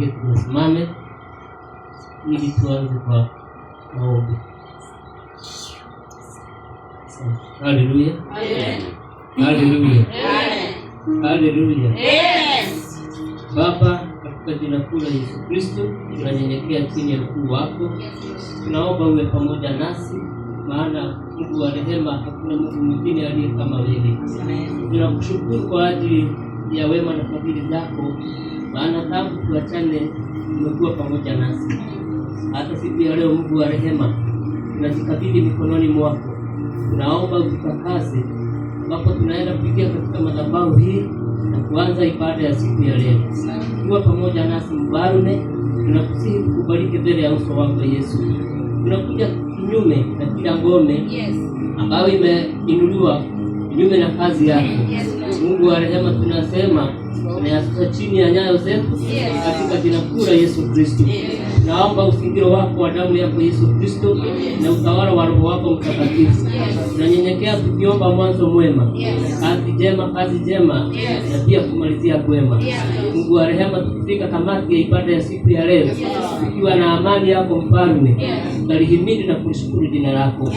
niwaalike tusimame ili tuanze kwa maombi. Haleluya. Haleluya. Haleluya. Baba, katika jina kuu la Yesu Kristo, tunanyenyekea chini ya ukuu wako. Tunaomba uwe pamoja nasi, maana Mungu wa rehema, hakuna Mungu mwingine aliye kama wewe. Tunakushukuru kwa ajili ya wema na fadhili zako, maana tangu tuachane umekuwa pamoja nasi. Hata siku ya leo Mungu wa rehema, tunajikabidhi mikononi mwako. Tunaomba utakase ambapo tunaenda kuingia katika madhabahu hii na kuanza ibada ya siku ya leo. Kuwa pamoja nasi Mfalme, tunakusihi kukubariki mbele ya uso wako Yesu. Tunakuja kinyume na kila ngome ambayo imeinuliwa kinyume na kazi yako. Mungu wa rehema, tunasema tunayasusa chini ya nyayo zetu katika jina kuu la Yesu Kristo. Naomba usingiro wako wa damu yako Yesu Kristo na utawala wa Roho wako Mtakatifu. Tunanyenyekea tukiomba mwanzo mwema, kazi njema na pia kumalizia kwema. Mungu wa rehema, tukifika tamati ya ibada ya siku ya leo tukiwa na amani yako Mfalme, tutalihimidi na kulishukuru jina lako.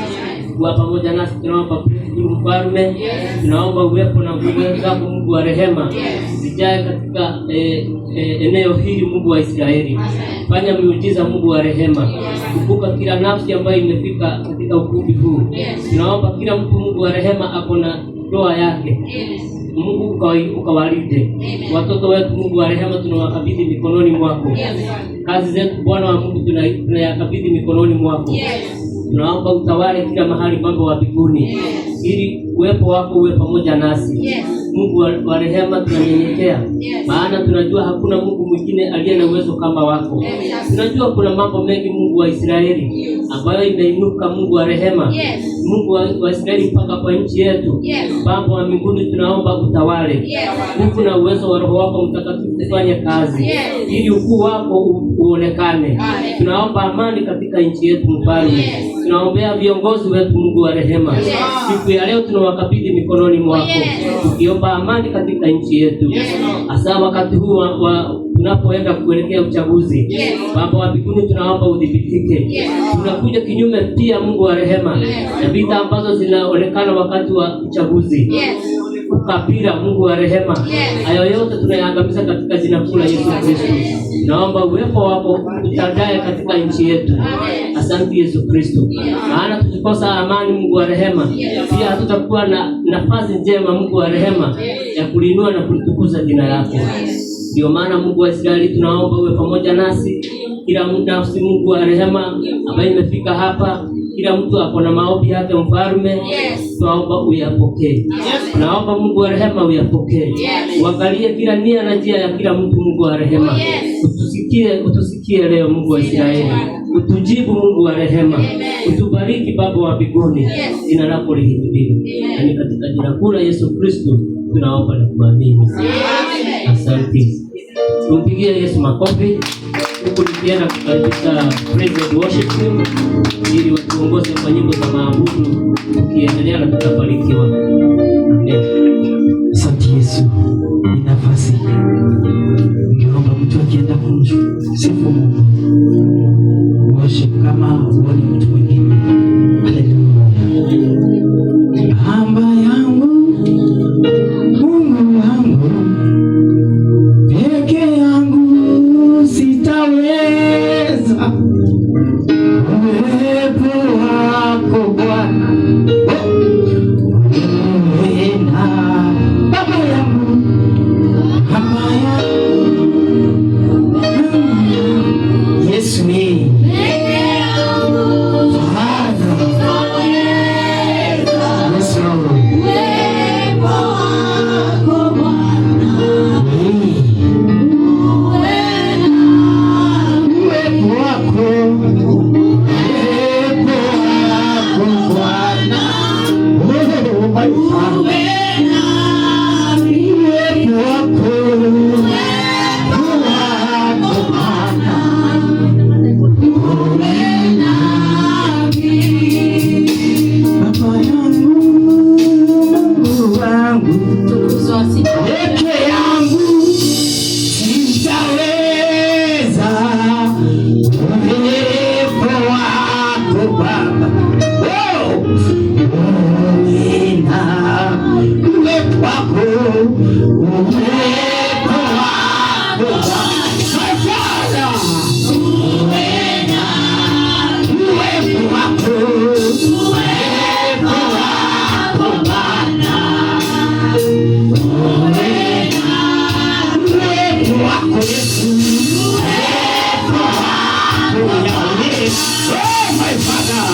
Kuwa pamoja nasi tunaomba Mfalme, tunaomba uwepo na nguvu zako Mungu wa rehema zijae katika eneo hili Mungu wa Israeli. Fanya miujiza Mungu wa rehema. Kumbuka kila nafsi ambayo imefika katika ukumbi huu. Tunaomba kila mtu Mungu wa rehema ako na ndoa yake, Mungu ukawalinde. Watoto wetu Mungu wa rehema tunawakabidhi mikononi mwako. Kazi zetu Bwana wa Mungu tunayakabidhi mikononi mwako. Tunaomba utawale kila mahali mambo wa mbinguni, ili uwepo wako uwe pamoja nasi. Mungu wa rehema, tunanyenyekea, maana tunajua hakuna Mungu mwingine aliye na uwezo kama wako. Tunajua kuna mambo mengi Mungu wa Israeli ambayo imeinuka Mungu wa rehema. Mungu wa Israeli mpaka kwa nchi yetu. Baba wa mbinguni, tunaomba utawale. Mungu na uwezo wa Roho wako Mtakatifu ufanye kazi ili ukuu wako uonekane. Tunaomba amani katika nchi yetu Mfalme. Tunaombea viongozi wetu Mungu wa rehema. Siku ya leo tunawakabidhi mikononi mwako, tukiomba amani katika nchi yetu. Hasa wakati huu tunapoenda kuelekea uchaguzi. Baba wa mbinguni, tunaomba udhibitike. Tunakuja kinyume pia Mungu wa rehema na vita ambazo zinaonekana wakati wa uchaguzi. Ukabila Mungu wa rehema, hayo yote tunayaangamiza katika jina kuu la Yesu Kristo. Naomba uwepo wako utandaye katika nchi yetu. Asante Yesu Kristo, maana tukikosa amani Mungu wa rehema, pia hatutakuwa na nafasi njema Mungu wa rehema ya kulinua na kulitukuza jina lako. Ndio maana Mungu wa Israeli, tunaomba uwe pamoja nasi. Kila nafsi Mungu wa rehema ambaye imefika hapa, kila mtu ako na maombi yake Mfalme, tunaomba uyapokee. Naomba Mungu wa rehema uyapokee. Uangalie kila nia na njia ya kila mtu Mungu wa rehema. Utusikie leo Mungu wa Israeli. Utujibu Mungu wa rehema. Utubariki Baba wa mbinguni. Jina lako lihimidiwe. Ni katika jina kuu la Yesu Kristo tunaomba na kuamini. Asante. Tumpigie Yesu makofi. Huku nikienda katika praise and worship team ili watuongoze kwa nyimbo za maabudu, tukiendelea na tutafarikiwa. Amen. Asante Yesu. Ni nafasi. Ningeomba mtu akienda kumsifu Mungu, worship kama wali mtu mwingine. Haleluya. Amba yangu, Mungu wangu, peke yangu sitaweza. Uwepo wako Bwana, Baba yangu, Yesu ni Uwe nami, uwepo wako wako Yesu, uwepo wako Yahweh, oh my Father,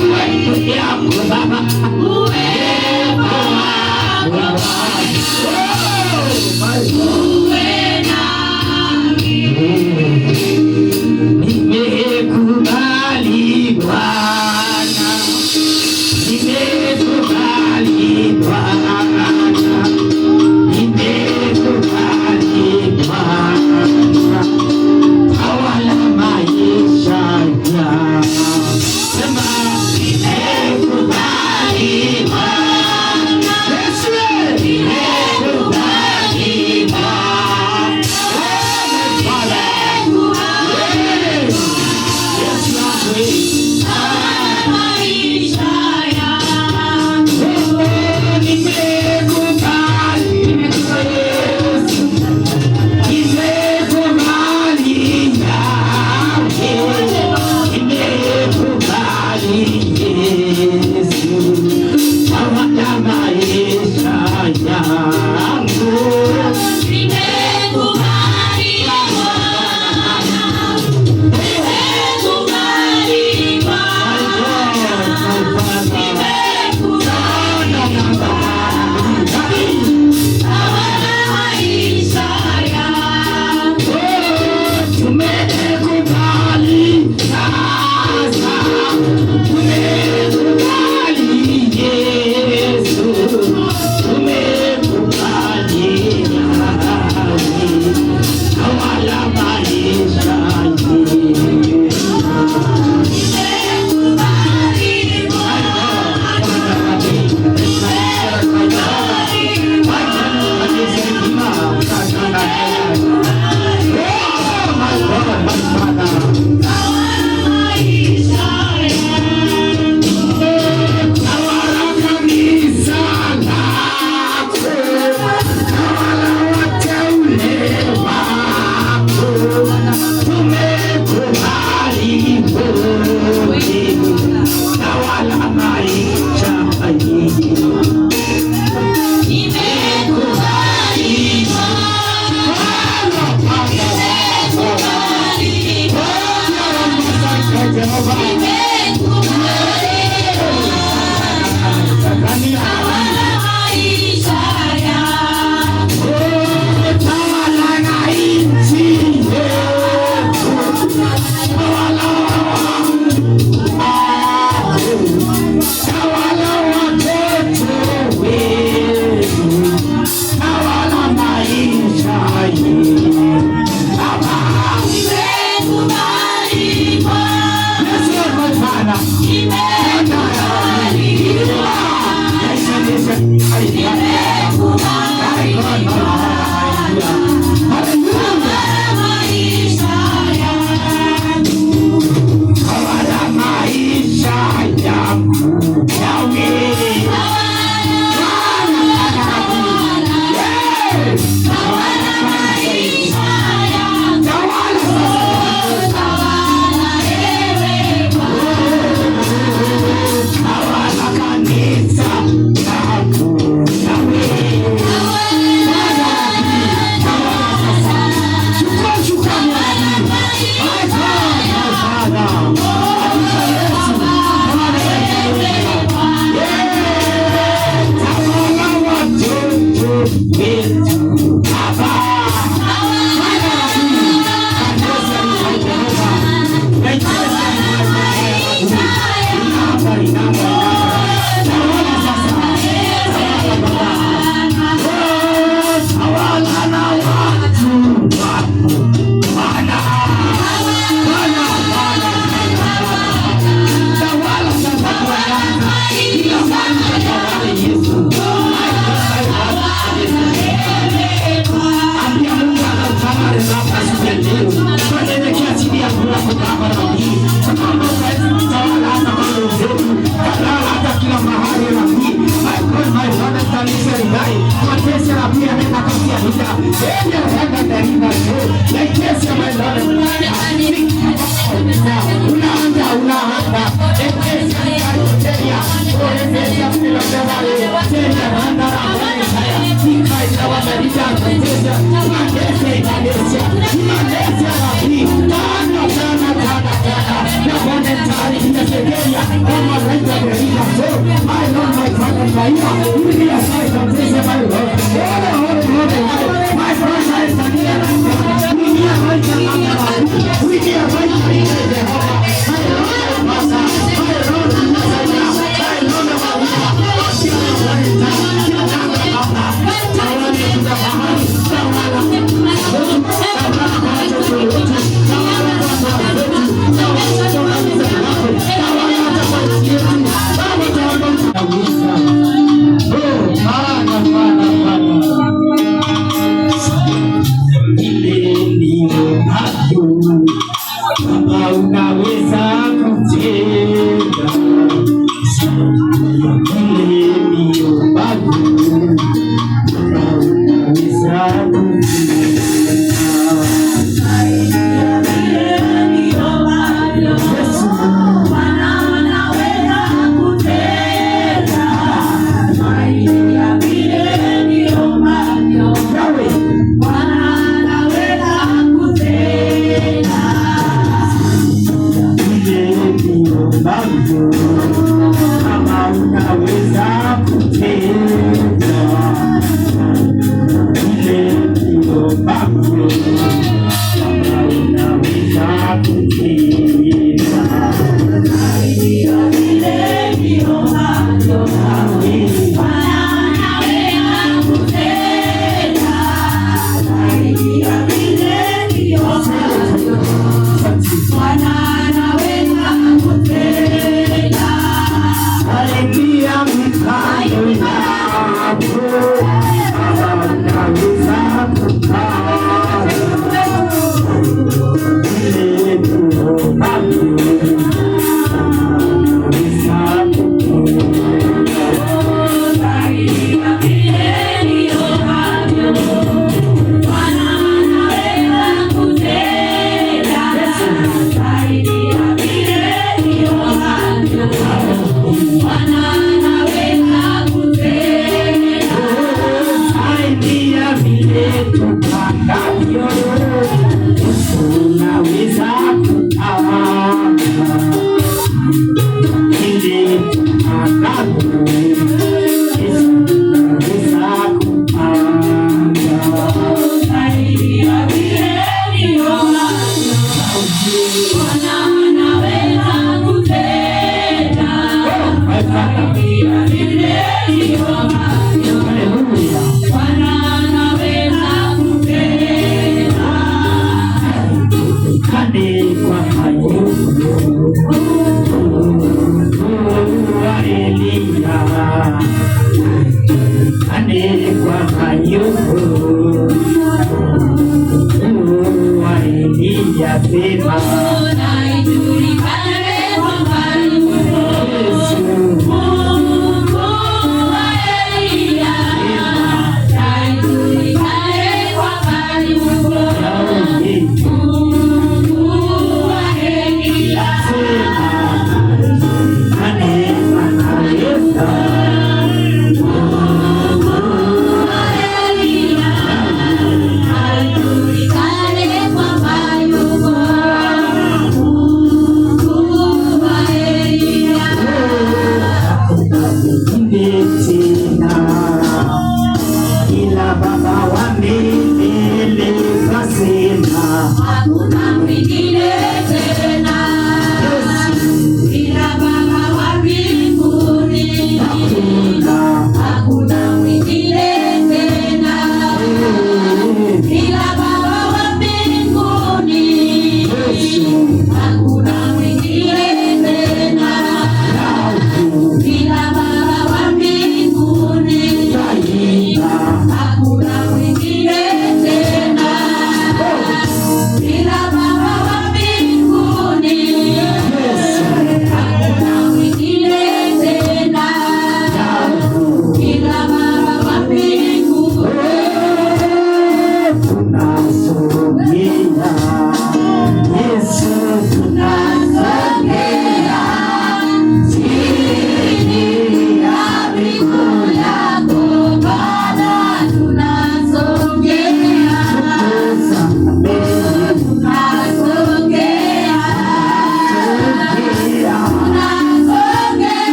uwepo yako Baba, uwepo wako nimekubali Bwana, nimekubali Bwana, nimekubali Bwana, tawala maisha yangu. Sema nimekubali Bwana, Yesu, nimekubali Bwana,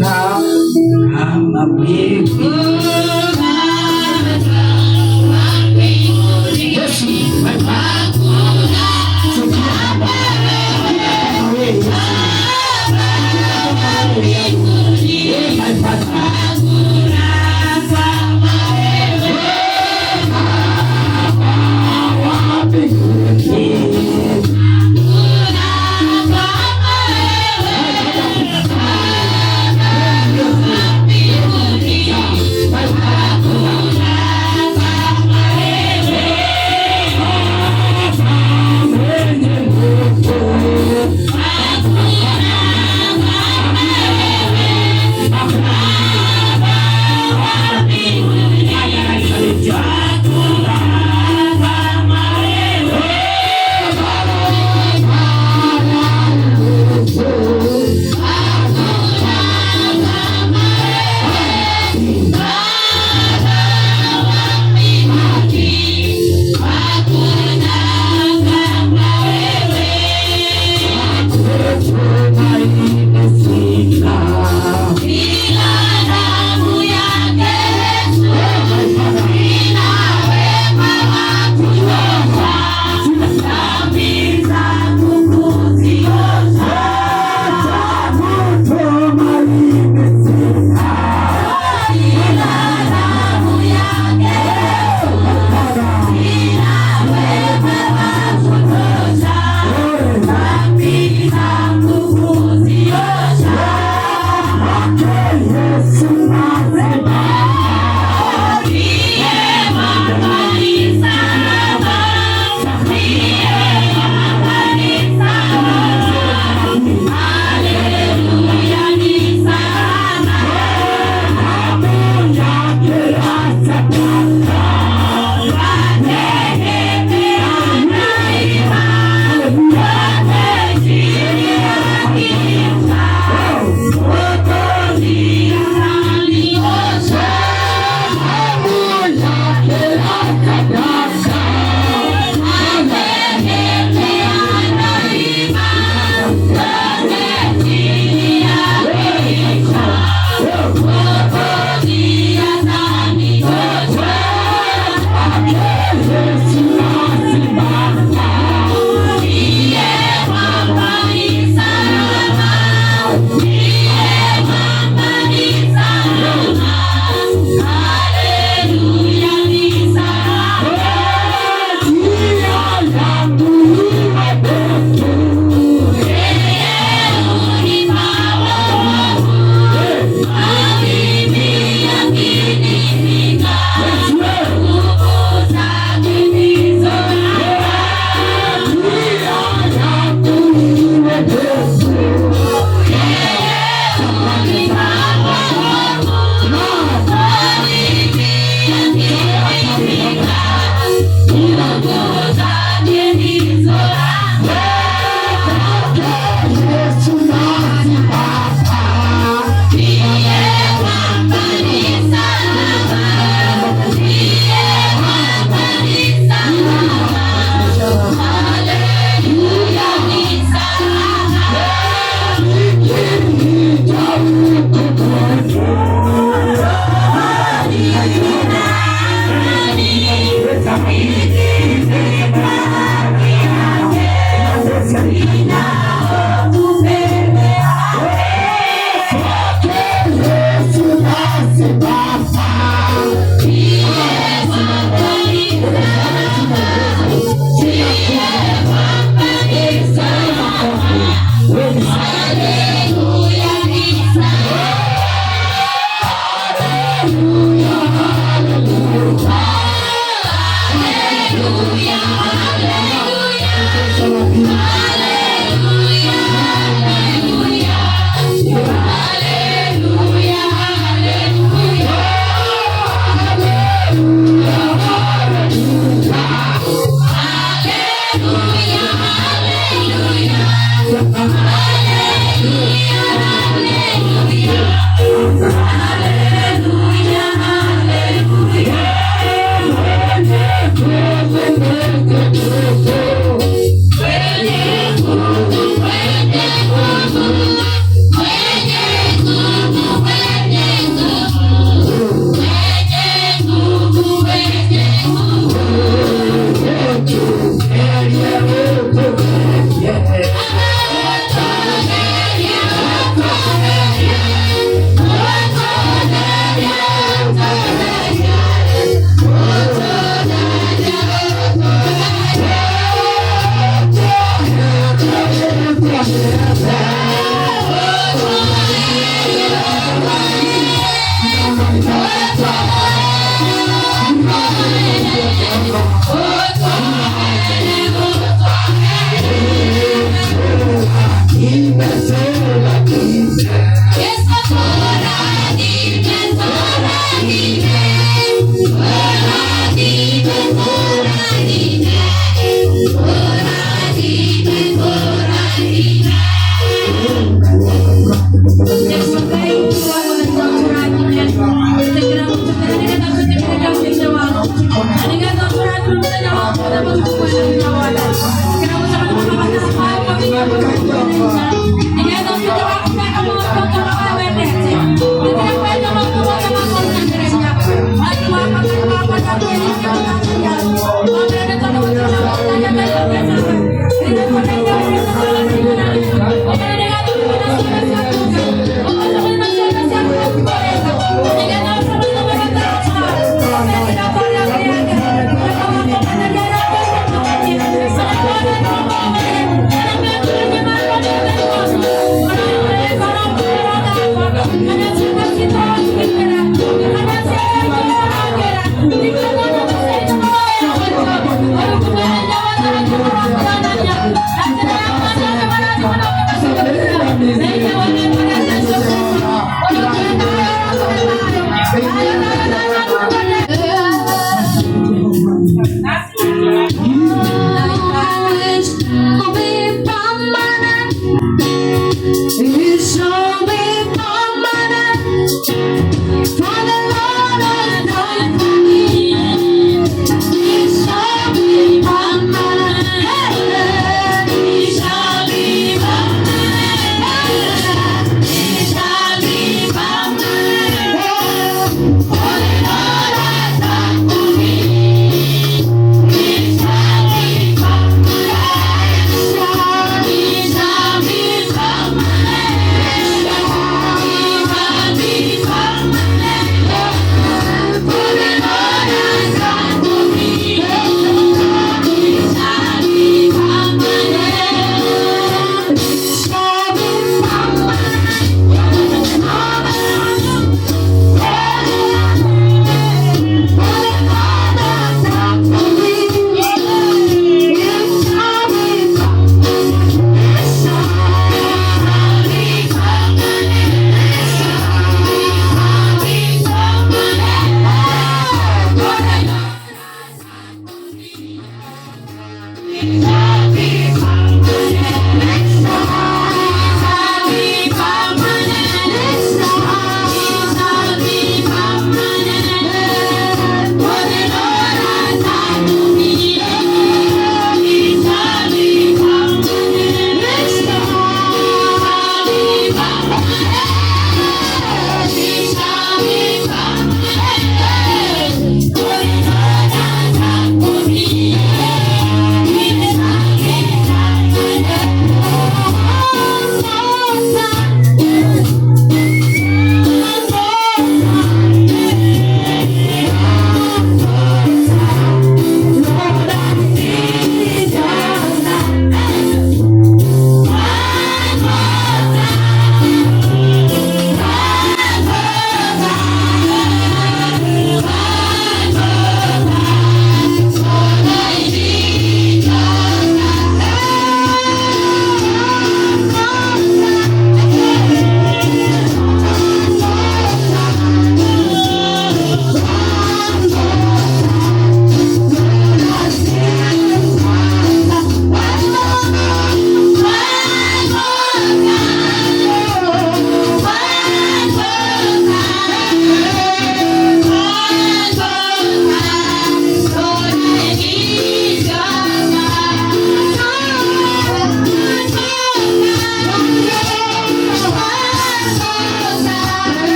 kama wewe. Yesu, my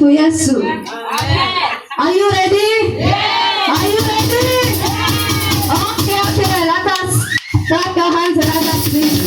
Tumsifu Yesu. Are you ready? Are you ready? Okay, let us clap your hands and let us sing.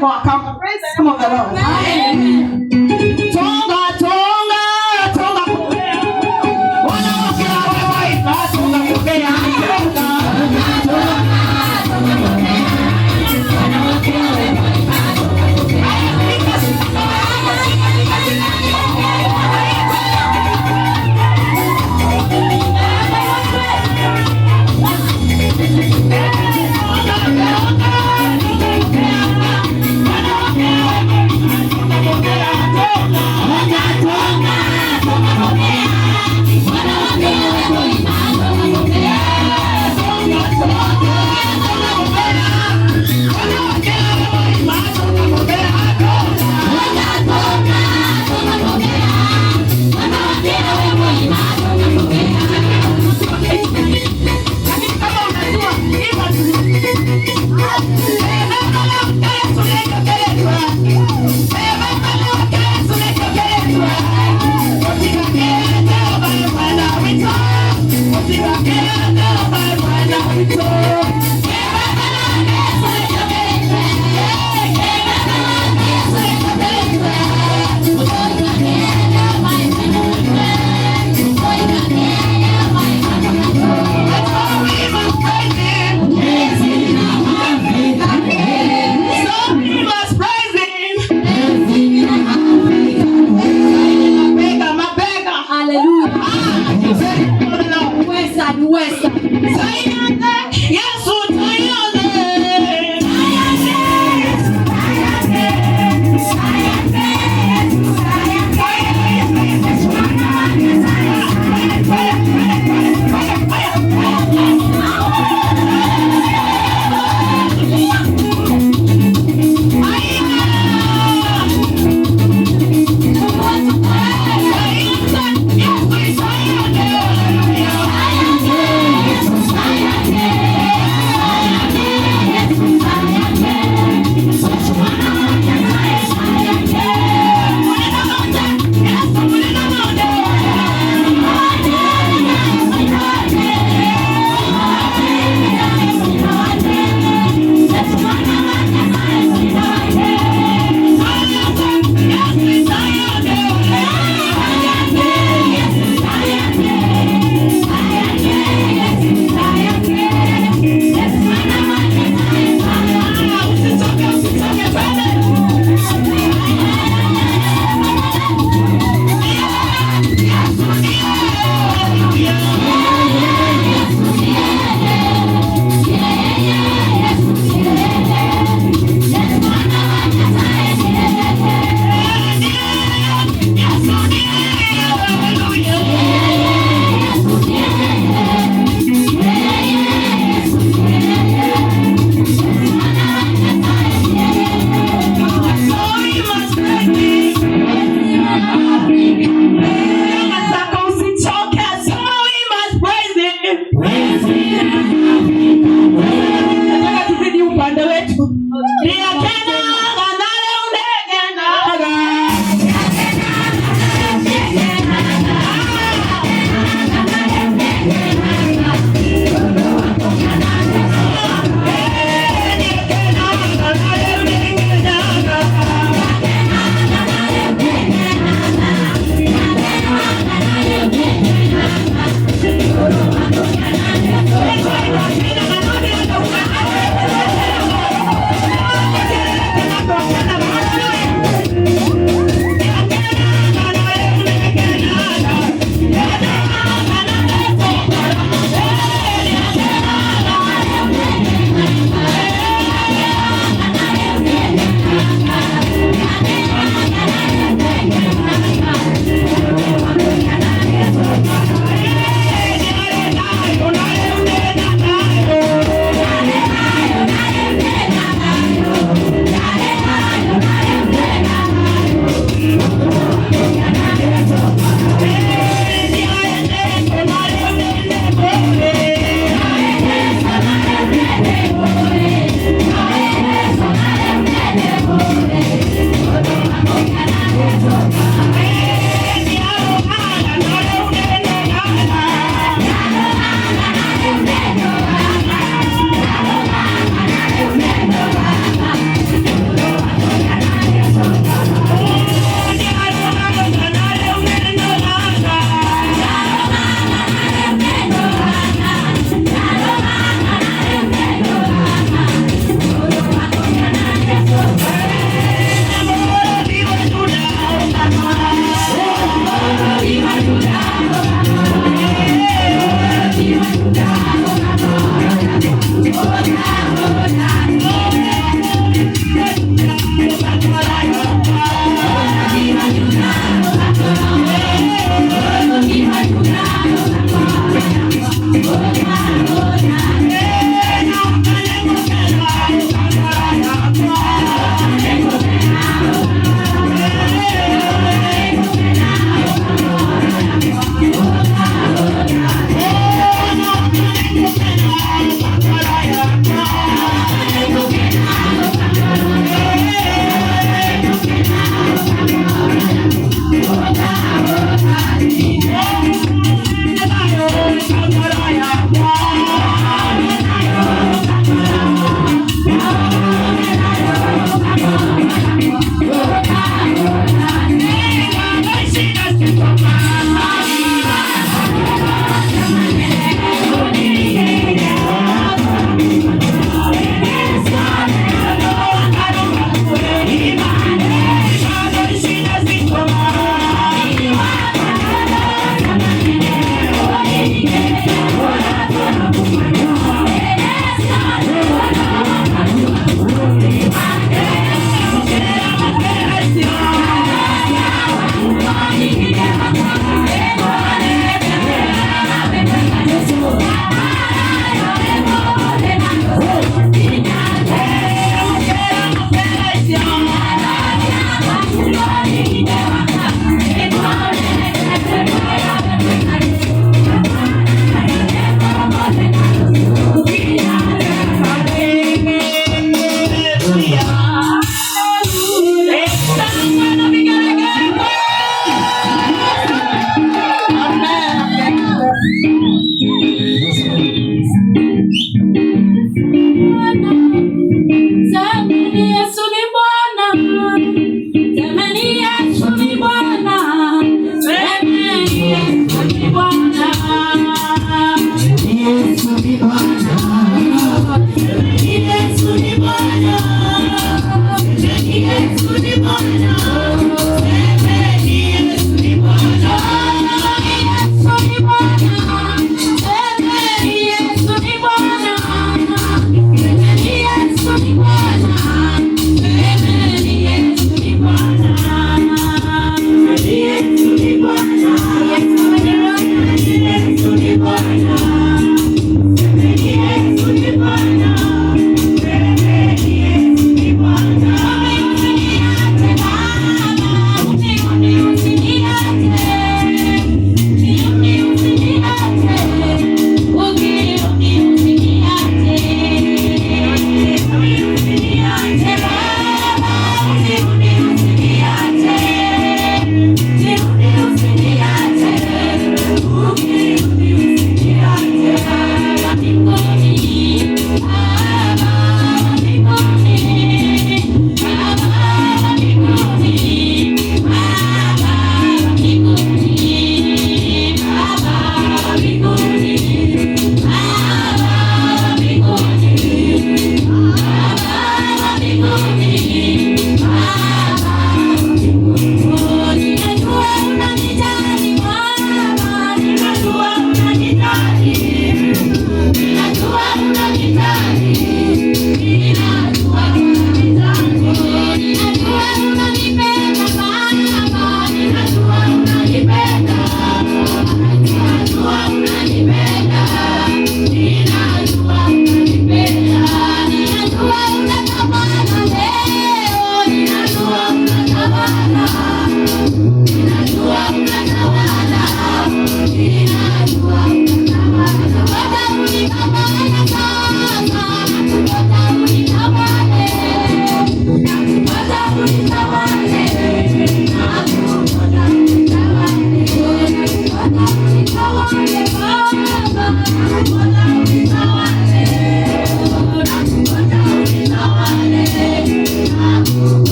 kwa kama the Lord. Amen. Tonga tonga tonga pokea. Wanawake na wewe tonga pokea. Wanawake na wewe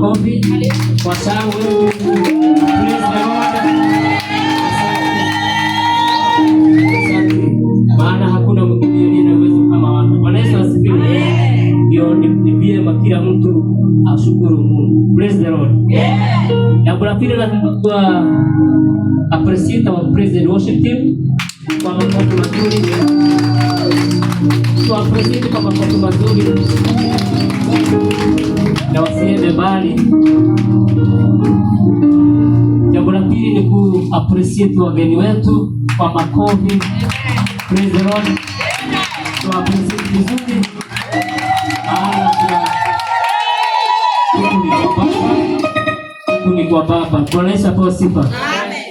makofi kwa shangwe. Praise the Lord. Maana hakuna mwingine aliye na uwezo kama watu. Bwana Yesu asifiwe. Ndio ni vyema kila mtu ashukuru Mungu. Praise the Lord. Jambo la pili la kutoa appreciate our praise and worship team kwa makofi mazuri. Kwa appreciate kwa makofi mazuri. Na wasiende mbali. Jambo la pili ni ku appreciate wageni wetu kwa makofi. Praise the Lord. Kwa appreciate vizuri. Ni kwa Baba. Bwana Yesu apewe sifa. Amen.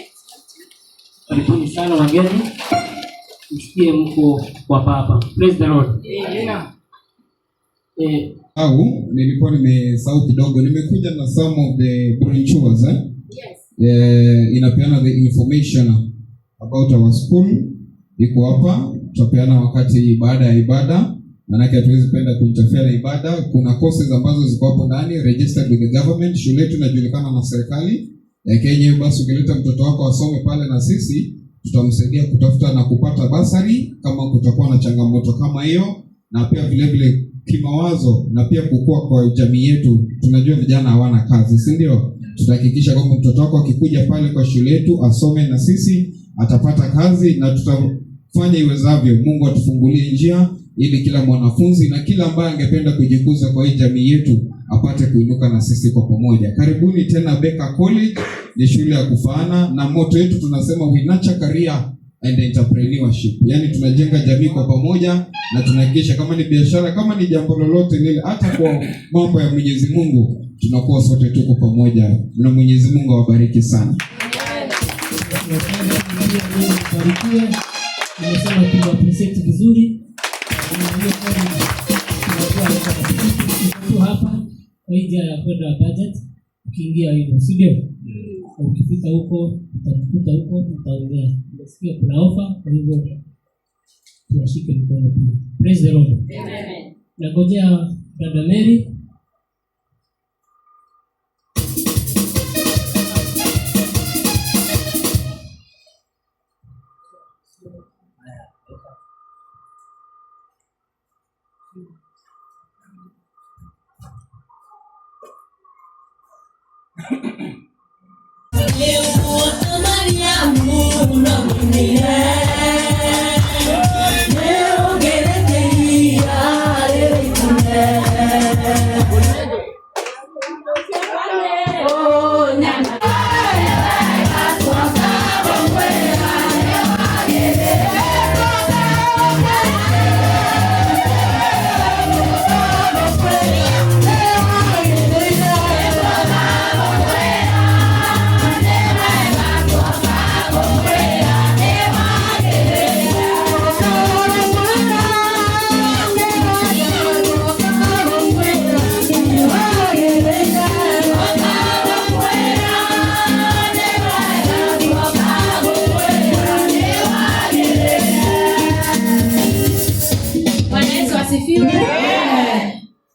Karibuni sana wageni. Msikie mko kwa Baba. Praise the Lord. Au nilikuwa nimesahau kidogo, nimekuja na some of the brochures inapeana the information about our school. Iko hapa, tutapeana wakati baada ya ibada. Manake hatuwezi kwenda kuinterfere na ibada. Kuna courses ambazo ziko hapo ndani registered with the government. Shule yetu inajulikana na serikali ya Kenya. Basi ukileta mtoto wako asome pale na sisi tutamsaidia kutafuta na kupata basari kama kutakuwa na changamoto kama hiyo, na pia vile vile kimawazo na pia kukua kwa jamii yetu. Tunajua vijana hawana kazi, si ndio? Tutahakikisha kwamba mtoto wako akikuja pale kwa shule yetu asome na sisi atapata kazi, na tutafanya iwezavyo Mungu atufungulie njia ili kila mwanafunzi na kila ambaye angependa kujikuza kwa hii jamii yetu apate kuinuka na sisi kwa pamoja. Karibuni tena Beka College, ni shule ya kufaana, na moto yetu tunasema we nurture career and entrepreneurship. Yaani tunajenga jamii kwa pamoja na tunahakikisha kama ni biashara, kama ni jambo lolote lile, hata kwa mambo ya Mwenyezi Mungu tunakuwa sote tuko pamoja, na Mwenyezi Mungu awabariki sana. Nimesema tunapresent vizuri. Hapa kwa hija ya kwenda budget ukiingia hivyo, si ndio? Ukifika huko utakuta huko utaongea. Unasikia kuna ofa, kwa hivyo tunashike mkono pia. Praise the Lord. Amen. Nangojea dada Mary.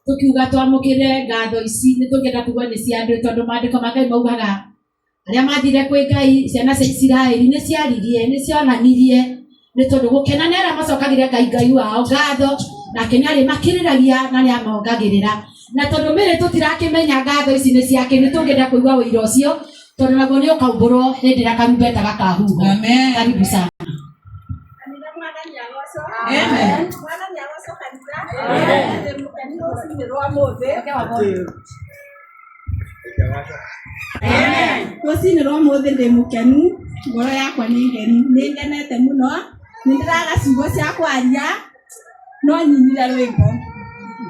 Tukiuga twamukire ngatho ici ni tungenda kugwa ni ciandu tondu maandiko ma Ngai maugaga aria mathire kwi Ngai ciana cia Isiraeli ni ciaririe ni cionanirie ni tondu gukena ni aria macokagire Ngai wao ngatho, nake ni ari makiriragia na ni amongagirira. Na tondu mere tutirakimenya ngatho ici ni ciake, ni tungenda kuigua wira ucio tondu naguo ni ukaumburwo hindi ra karumbeta gakahuha. Amen. Karibu sana. Amen. Rũcinĩ rwa mũthĩ ndĩ mũkenu, ngoro yakwa nĩ ngenu, nĩ ngenete mũno, nĩ ndĩraga ciugo cia kwaria, no nyinire rwĩmbo.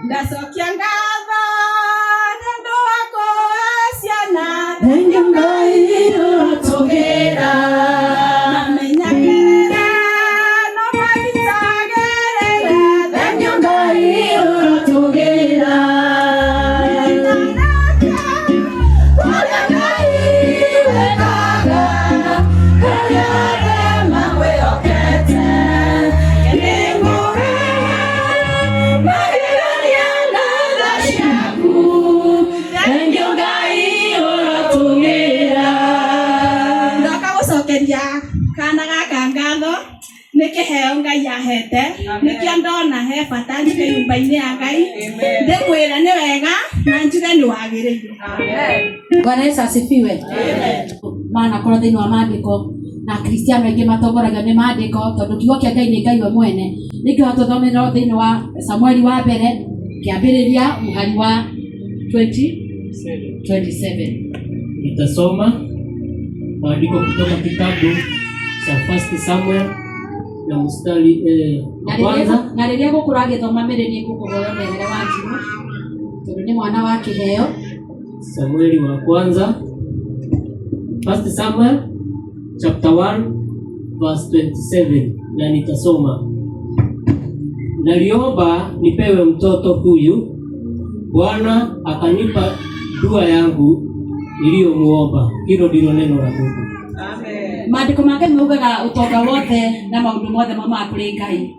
Ndacokia ngatho nĩ ũndũ wa kũhe ciana thengiũ Ngai ũrotũgĩra, na menyagĩrĩra no magitagĩrĩra thengiũ Ngai ũrotũgĩra. And you got kĩheo Ngai ahete nĩkĩo ndona he bata njike nyũmba-inĩ ya Ngai ndĩmwĩre nĩ wega na njuge nĩ wagĩrĩire. Bwana Yesu asifiwe. Maana kwa thĩinĩ wa maandĩko na Kristiano aingĩ matongoragia nĩ maandĩko tondũ kiugo kĩa Ngai nĩ Ngai we mwene. Nĩkĩo tũthomera thĩinĩ wa Samueli wa mbere kĩambĩrĩria mũhari wa 27. Nitasoma maandiko kutoka kitabu cha First Samuel na mstari kwanza. Na rĩrĩa gũkũra agĩthoma mbere nĩ ngũkũhoya mbere wa Njirũ tondũ nĩ mwana wa kĩheo. Samueli wa kwanza, First Samuel chapter 1 verse 27, na nitasoma. Naliomba nipewe mtoto huyu, Bwana akanipa dua yangu niliyomuomba. Hilo ndilo neno la Mungu. Amen. Maandĩko make maugaga ũtonga wothe na maũndũ mothe maumaga kũrĩ Ngai.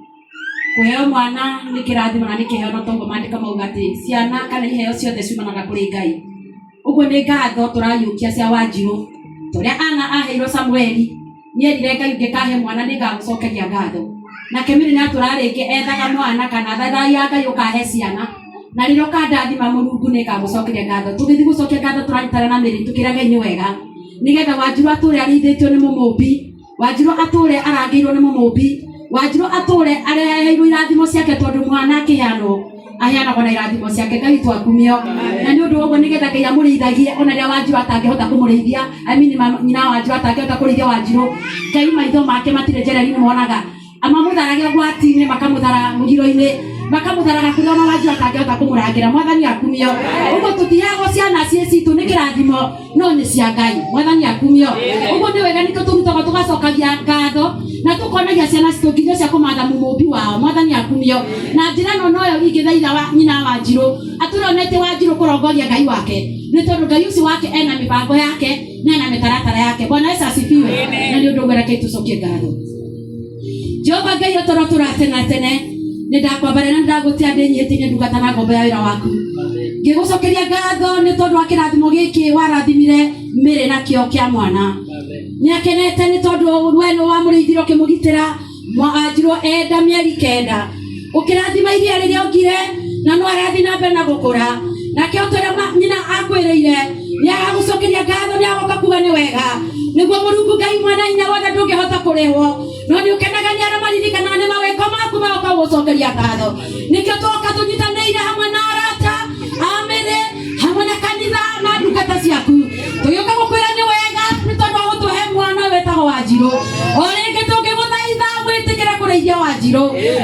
Kũheo mwana nĩ kĩrathimo na nĩ kĩheo, no toguo maandĩko mauga atĩ ciana kana iheo ciothe ciumanaga kũrĩ Ngai. Ũguo nĩ ngatho tũrayũkia cia Wanjirũ tũrĩa ana aheirwo Samueli. Nĩerire Ngai ngĩkahe mwana nĩngamũcokeria ngatho. Nake mĩrĩ na tũrarĩngĩ ethaga mwana kana thathaiya Ngai ũkahe ciana. Na rĩrĩa ũkandathima Mũrungu nĩngamũcokeria ngatho. Tũgĩthiĩ gũcokia ngatho tũranyitana na mĩrĩ tũkĩra Ngai nĩ wega. Nĩgetha Wanjirũ atũre arĩithĩtio nĩ Mũmũmbi. Wanjirũ atũre arangĩirwo nĩ Mũmũmbi. Wanjirũ atũre areheirwo irathimo ciake tondũ mwana akĩheanwo aheanagwo na irathimo ciake. Ngai twakumio. Na nĩ ũndũ ũguo nĩgetha Ngai amũrĩithagie ona rĩrĩa Wanjirũ atangĩhota kũmũrĩithia. Nyina Wanjirũ atangĩhota kũrĩithia Wanjirũ. Ngai maitho make matirĩ njereri nĩmonaga. Amamũtharagia gwati-inĩ makamũthara mũgiro-inĩ makamũtharaga kũrĩa ona Wanjirũ atangĩhota kũmũrangĩra. Mwathani akumio. Ũguo tũtiheagwo ciana citũ nĩ kĩrathimo no nĩ cia Ngai. Mwathani akumio. Ũguo nĩ wega nĩkĩo tũrutaga tũgacokagia ngatho na tũkonagia ciana citũ nginya cia kũmatha Mũmũmbi wao. Mwathani akumio. Na njĩra ĩno noyo ingĩthaitha nyina Wanjirũ atũronete Wanjirũ kũrongoria Ngai wake nĩ tondũ Ngai ũcio wake ena mĩbango yake na ena mĩtaratara yake. Bwana Yesu asifiwe. Na nĩ ũndũ ũguo reke tũcokie ngatho. Jehova Ngai ũtũro tũratena tene nĩ ndakwambara na ndagũtia ndĩnyihĩtie ndungata na ngombo ya wĩra waku. Ngĩgũcokeria ngatho nĩ tondũ wa kĩrathimo gĩkĩ warathimire mĩrĩ na kĩo kĩa mwana. Nĩakenete nĩ tondũ we nĩ wamũrĩithire ũkĩmũgitĩra Wanjirũ enda mĩeri 9. Ũkĩrathima iria rĩrĩa ongire na no arathi na mbere na gũkũra. Nake ũtũra nyina akwĩrĩire nĩagagũcokeria ngatho nĩagoka kuga nĩ wega. Nĩguo Mũrungu Ngai mwene hinya wothe ndũngĩhota kũrĩhwo no nĩũkenaga nĩ arĩa maririkanaga nĩ mawĩko maku magoka gũcokeria ngatho. Nĩkĩo tũgoka tũnyitanĩire hamwe na arata a mĩrĩ hamwe na kanitha na ndungata ciaku tũgĩũka gũkwĩra nĩ wega nĩ tondũ wa gũtũhe mwana wetagwo Wanjirũ. O rĩngĩ tũngĩgũthaitha gwĩtĩkĩra kũrĩithia Wanjirũ.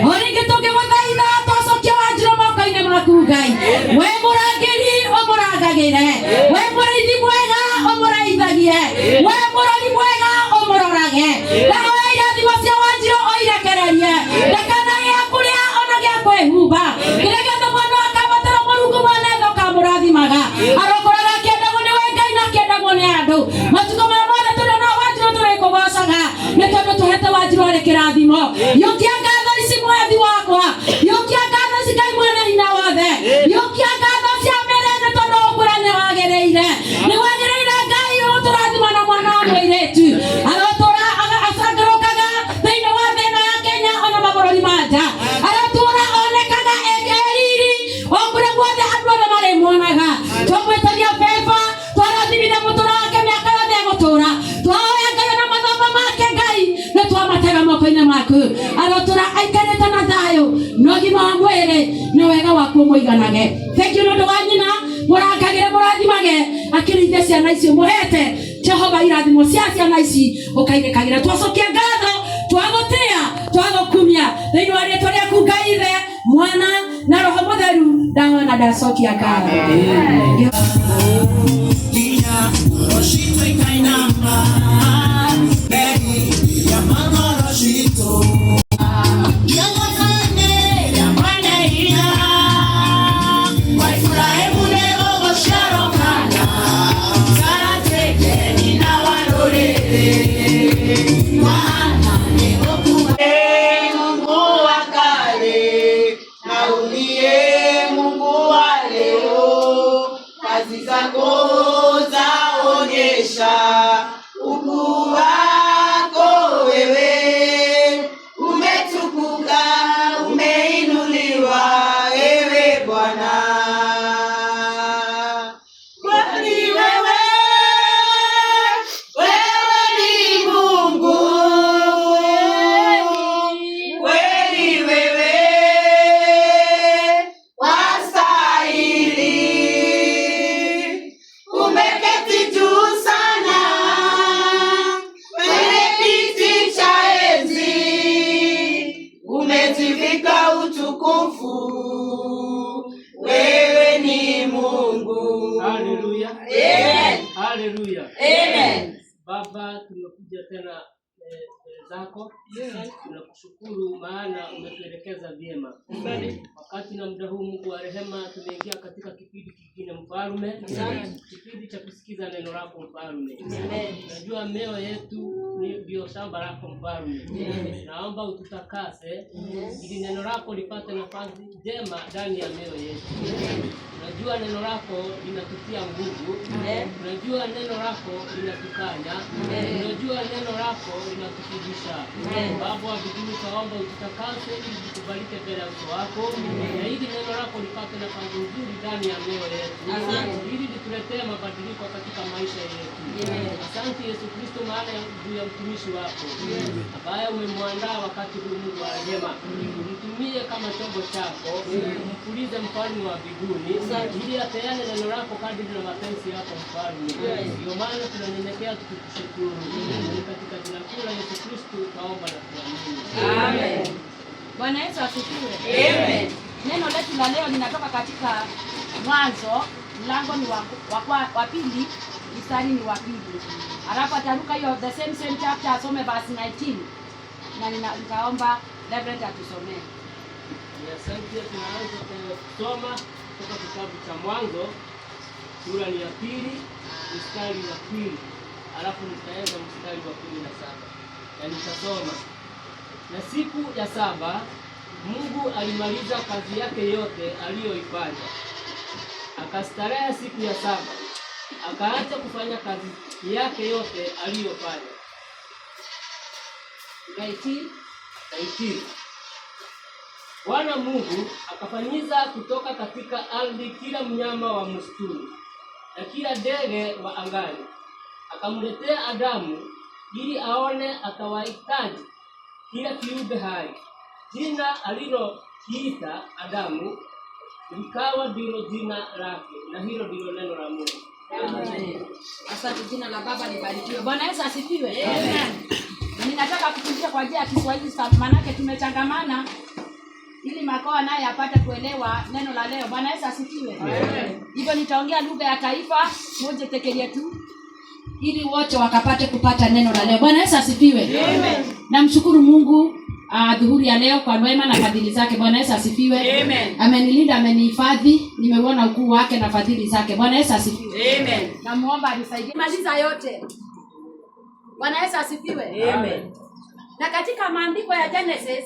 O rĩngĩ tũngĩgũthaitha tũcokie Wanjirũ moko-inĩ maku Ngai. We mũrangĩri ũmũrangagĩre. We mũrĩithi mwega ũmũrĩithagie. We mũrori mwega ũmũrorage. Nawe irathimo cia Wanjirũ ũirekererie. Ndakanagĩa kũrĩa ona gĩa kwĩhumba. Kĩrĩa gĩothe mwana akabatara Mũrungu mwene ũkamũrathimaga. Arokoraga akĩendagwo nĩ we Ngai na akĩendagwo nĩ andũ. Matukũ maya mothe tũrĩ na Wanjirũ tũrĩkũgocaga nĩ tondũ tũhete Wanjirũ arĩ kĩrathimo. Yũkia ngatho ici mwathi wakwa. Yũkia ngatho ici Ngai mwene hinya wothe. Yũkia ngatho cia mbere nĩ tondũ ũkwĩra nĩ wagĩrĩire. Nĩ wagĩrĩire Ngai ũtũrathima na mwana wa mũirĩtu. Arotũra acangĩrũkaga thĩinĩ wa thĩ ĩno ya Kenya ona mabũrũri ma nja. Arotũra onekaga eriri o kũrĩa guothe andũ othe marĩmuonaga. Twamwĩtagia beba twarathimithia mũtũũro wake mĩaka yothe egũtũũra. Twahoya Ngai ona mathomo make Ngai nĩ twamatega moko-inĩ maku. Arotũra aikarĩte na thayũ na ũgima wa mwĩrĩ nĩ wega waku mũiganage. Thengiũ nĩ ũndũ wa nyina mũrangagĩre mũrathimage akĩrĩithia ciana icio mũhete Jehova irathimo cia ciana ici ũkaigĩkagĩra. Twacokia ngatho twagũtĩa twagũkumia thĩinĩ wa rĩĩtwa rĩaku Ngai Ithe Mwana na Roho Mũtheru ndahoya na ndacokia ngatho. Mungu wa leo, kazi zako Haleluya. Amen. Baba, tumekuja tena mbele zako. Tunakushukuru maana umetuelekeza vyema. Wakati na muda huu, Mungu wa rehema, tumeingia katika kipindi kingine Mfalme. Kipindi cha kusikiza neno lako Mfalme. Najua mioyo yetu ndio shamba lako Mfalme. Naomba ututakase ili neno lako lipate nafasi njema ndani ya mioyo yetu. Unajua neno lako linatutia nguvu. Unajua neno lako linatukanya. Unajua neno lako linatufundisha. Baba wa mbinguni, tunaomba ututakase ili tukubalike mbele ya uso wako. Na ili neno lako lipate nafasi nzuri ndani ya mioyo yetu. Ili lituletee mabadiliko katika maisha yetu. Asante Yesu Kristo maana juu ya mtumishi wako ambaye umemwandaa wakati huu. Mungu wa rehema, umtumie kama chombo chako. Mpulize Mfalme wa mbinguni ili apeane neno lako kadiri na mapenzi yako Mfalme. Ndio maana tunanyenyekea tukikushukuru. Katika jina kuu la Yesu Kristo tunaomba na kuamini. Amen. Bwana Yesu asifiwe. Amen. Neno letu la leo linatoka katika Mwanzo, mlango ni wa pili, mstari ni wa pili. Alafu ataruka hiyo the same chapter asome verse 19. Na nitaomba Reverend atusomee. Asante. Tunaanza kusoma kutoka kitabu cha Mwanzo sura ni ya pili, mstari wa pili. Alafu nitaanza mstari wa 17. Na nitasoma. Na siku ya saba Mungu alimaliza kazi yake yote aliyoifanya. Akastarehe siku ya saba. Akaacha kufanya kazi yake yote aliyofanya. 19. Bwana Mungu akafanyiza kutoka katika ardhi kila mnyama wa msituni na kila ndege wa angani. Akamletea Adamu ili aone atawahitaji kila kiumbe hai. Jina alilokiita Adamu likawa ndilo jina lake, na hilo ndilo neno la Mungu. Amen. Asante, jina la Baba libarikiwe. Bwana Yesu asifiwe. Amen. Ninataka kufundisha kwa njia ya Kiswahili maana tumechangamana ili makoa naye apate kuelewa neno la leo. Bwana Yesu asifiwe. Amen. Hivyo nitaongea lugha ya taifa moja tekelia tu ili wote wakapate kupata neno la leo. Bwana Yesu asifiwe. Amen. Namshukuru Mungu dhuhuri ya leo kwa wema na fadhili zake. Bwana Yesu asifiwe. Amen. Amenilinda, amenihifadhi, nimeona ukuu wake na fadhili zake. Bwana Yesu asifiwe. Amen. Namuomba anisaidie maliza yote. Bwana Yesu asifiwe. Amen. Na katika maandiko ya Genesis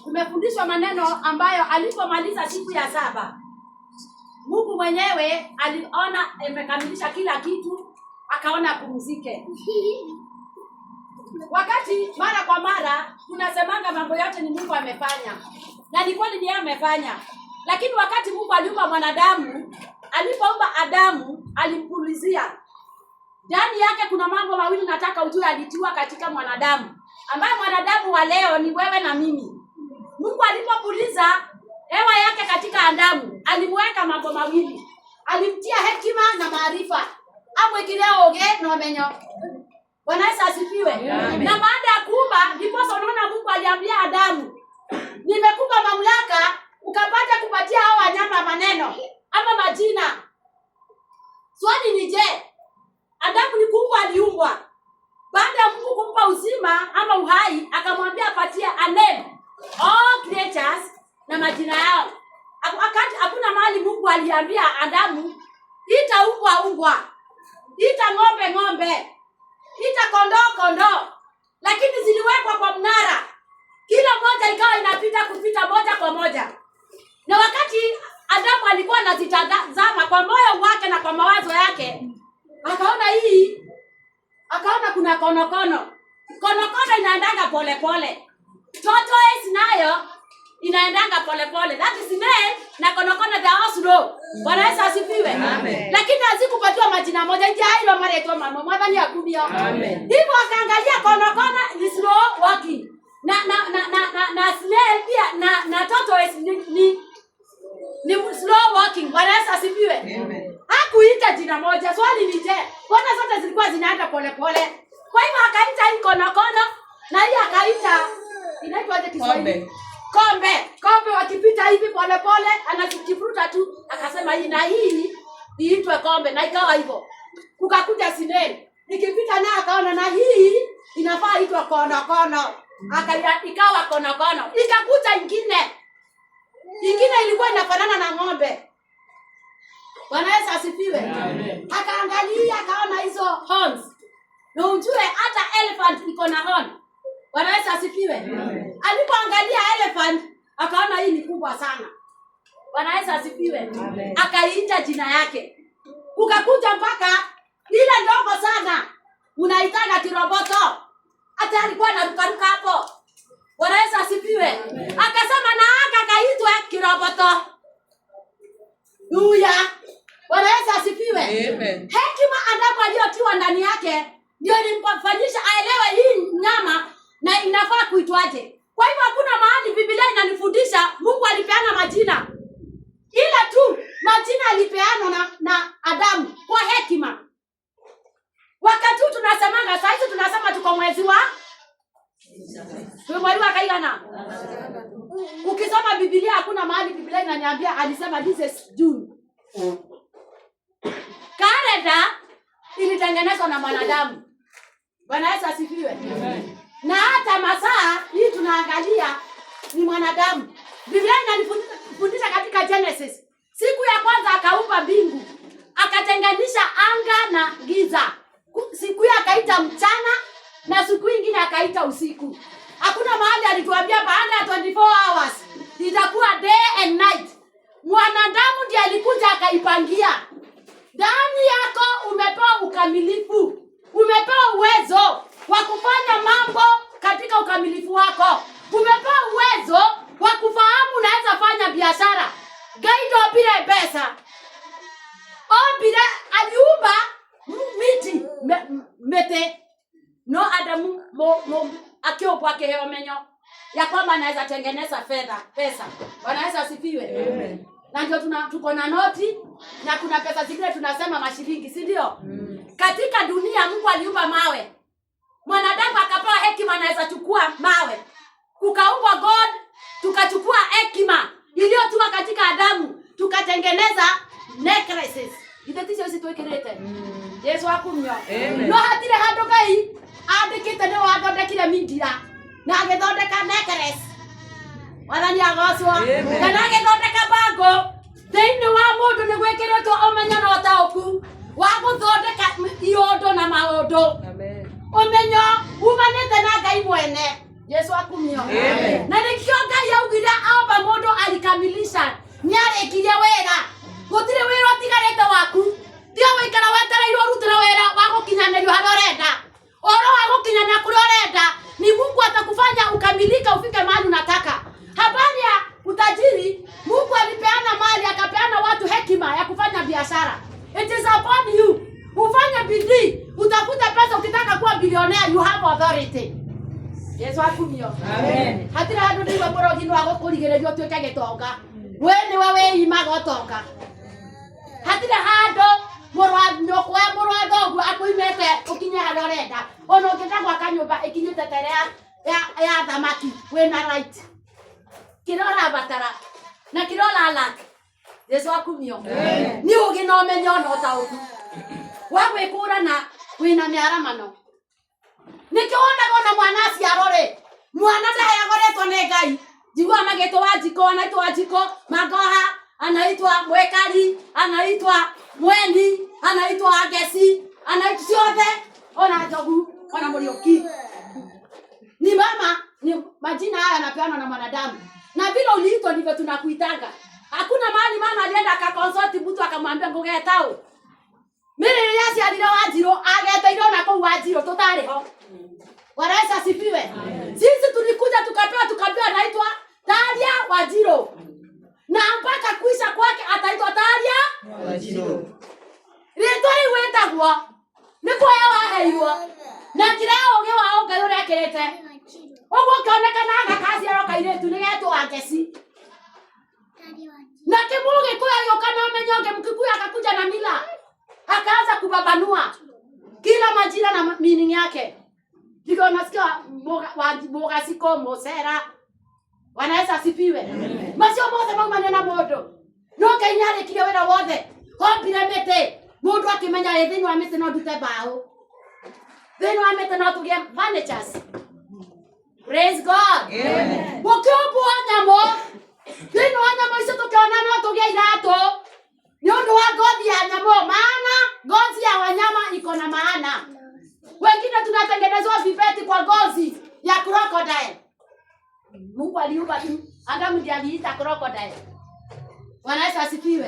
tumefundishwa maneno ambayo alipomaliza siku ya saba Mungu mwenyewe aliona amekamilisha kila kitu, akaona pumzike. Wakati mara kwa mara tunasemanga mambo yote ni Mungu amefanya, na ni kweli ndiye amefanya, lakini wakati Mungu aliumba mwanadamu, alipoumba Adamu alimpulizia ndani yake. Kuna mambo mawili nataka ujue alitiwa katika mwanadamu, ambaye mwanadamu wa leo ni wewe na mimi. Mungu alipopuliza hewa yake katika Adamu, alimweka mambo mawili. Alimtia hekima na maarifa. Amwekile oge na umenyo. Bwana Yesu asifiwe. Na baada ya kuumba, ndipo unaona Mungu aliambia Adamu, nimekupa mamlaka ukapata kupatia hao wanyama maneno ama majina. Swali ni je, Adamu ni Mungu aliumbwa. Baada ya Mungu kumpa uzima ama uhai, akamwambia apatie a name all creatures na majina yao. Wakati hakuna mahali Mungu aliambia Adamu, ita umbwa, ita ng'ombe, ita kondoo, lakini ziliwekwa kwa mnara. Kila moja ikawa inapita kupita moja kwa moja. Na wakati Adamu alikuwa anazitazama kwa moyo wake na kwa mawazo yake, akaona kuna konokono inaendanga polepole. Tortoise nayo inaendanga polepole. That is name na konokono the oslo. Bwana Yesu asifiwe. Amen. Lakini hazikupatiwa majina moja, nje hilo mareto mama mwadhani akubia. Amen. Hivyo akaangalia konokono ni slow walking. Na snail pia na tortoise ni slow walking. Bwana Yesu asifiwe. Amen. Hakuita jina moja. Swali ni je, mbona zote zilikuwa zinaenda polepole? Kwa hivyo akaita hii konokono na hii akaita inaitwaje Kiswahili? Kombe wakipita hivi polepole anajifuruta tu, akasema hii na hii iitwe kombe, na ikawa hivyo. Kukakuja sineri. Nikipita naye akaona na hii inafaa itwa kono. Ikawa kono. Ikakuja ingine ilikuwa inafanana na ng'ombe. Bwana Yesu asifiwe. Akaangalia akaona hizo horns. Na ujue hata elephant iko na horn. Bwana Yesu asifiwe. Alipoangalia elephant akaona hii ni kubwa sana. Bwana Yesu asifiwe. Akaiita jina yake. Ukakuja mpaka ile ndogo sana unaitaka kiroboto. Hata alikuwa anarukaruka hapo. Bwana Yesu asifiwe. Akasema na akaitwa kiroboto. Haleluya. Bwana Yesu asifiwe. Amen. Hekima adabu aliyotiwa ndani yake ndio ilimfanyisha aelewe hii nyama na inafaa kuitwaje. Kwa hivyo hakuna mahali Biblia inanifundisha Mungu alipeana majina. Ila tu majina alipeana na Adamu kwa hekima. Wakati tunasemanga sasa hivi tunasema tuko mwezi wa kaigana. Ukisoma Biblia hakuna mahali Biblia inaniambia alisema this is June. Kalenda ilitengenezwa na mwanadamu. Bwana Yesu asifiwe. Na hata masaa hii tunaangalia ni mwanadamu. Biblia inanifundisha katika Genesis. Siku ya kwanza akaumba mbingu. Akatenganisha anga na giza. Siku ya akaita mchana na siku nyingine akaita usiku. Hakuna mahali alituambia baada ya 24 hours itakuwa day and night. Mwanadamu ndiye alikuja akaipangia. Ndani yako umepewa ukamilifu. Umepewa uwezo wa kufanya mambo katika ukamilifu wako. Umepewa uwezo wa kufahamu unaweza fanya biashara. Gaido bila pesa. Bila aliumba miti mete no Adamu akiopo akehewa menyo ya kwamba anaweza tengeneza pesa. Bwana Yesu asifiwe. Amen. Na ndio tuko na noti na kuna pesa zingine tunasema mashilingi, si ndio? Katika dunia Mungu aliumba mawe. Mwanadamu akapewa hekima anaweza chukua mawe. Kukaumba God, tukachukua hekima iliyotua katika Adamu, tukatengeneza necklaces. Itatisha usitoekerete. Yesu akumyo. No hatire hando kai andikite ne wathondekire mindira na agethondeka necklace. Wathani agocwo. Kana agethondeka bango. Thĩinĩ wa mũndũ nĩ gwĩkĩrĩtwo ũmenyo na ũtaũku wa gũthondeka iondo na maũndũ. Ũmenyo umanĩte na Ngai mwene. Yesu akumio. Na nĩkĩo Ngai augire amba mũndũ alikamilisha nĩarĩkirie wĩra. Gũtirĩ wĩra ũtigarĩte waku. Tio wĩikara wetereirwo ũrutĩre wĩra wa gũkinyanĩrio harĩa ũrenda. Ũhoro wa gũkinyana kũrĩa ũrenda ni Mungu atakufanya ukamilika ufike mahali unataka. Habari ya utajiri, Mungu alipeana mali akapeana watu hekima ya kufanya biashara. It is upon you. Ufanye bidii, utafute pesa ukitaka kuwa bilionea, you have authority. Yesu akumio. Amen. Hatira handu ndiwa borogino wa gukurigererio tuike gitonga. We ni wewe imaga utonga. Hatira handu murwa thogu akuimete ukinye haria urenda. Ona ukitaka gwaka nyumba ikinyite tere ya thamaki, we na right. Kirora batara na kirora lack. Yesu akumio. Ni ugina omenyo no tauku. Wewe kurana wina miaramano. Nikiona na mwana ciarore. Mwana ndayagoretwo nĩ Ngai. Jigua mageto wa jiko, anaitwa jiko, magoha, anaitwa mwekari, anaitwa mweni, anaitwa agesi, anaitwa ciothe, ona njogu, ona Mũriũki. Ni mama, ni majina haya yanapeanwa na mwanadamu. Na vile uliitwa ndivyo tunakuitanga. Hakuna mahali mama alienda akakonsult mtu akamwambia ngũgetao. Mimi niliasi alira wajiro ageteirwo na kwa wajiro tutari ho. Bwana Yesu asifiwe. Sisi tulikuja tukapewa naitwa Taria Wajiro. Na mpaka kuisha kwake ataitwa Taria Wajiro. Ritoi wetagwo. Niko yawa hairwo. Na kirao ge wao kayore akerete. Ogo kaonekana agakazi aroka iretu nigetwo agesi. Na kimuge kwa yokana menyonge mkikuya akakuja na mila. Akaanza kubabanua kila majina na meaning yake. Ndiko nasikia boga siko mosera. Bwana Yesu asifiwe. Masio mothe mama na modo. No kainyare kile wera wothe. Hombire mete. Mundu akimenya thĩinĩ wa mĩtĩ no ndute mbaũ. Thĩinĩ wa mĩtĩ no tũgĩe furnitures. Praise God. Amen. Mũkĩũmbwo nyamũ. Thĩinĩ wa nyamũ icio tũkĩona no tũgĩe iratũ. Nĩ ũndũ wa ngothi ya nyamũ. Maana ngozi ya wanyama iko na maana. Wengine tunatengenezwa vipeti kwa ngozi ya crocodile. Mungu aliumba tu. Adamu ndiye aliita crocodile. Bwana Yesu asifiwe.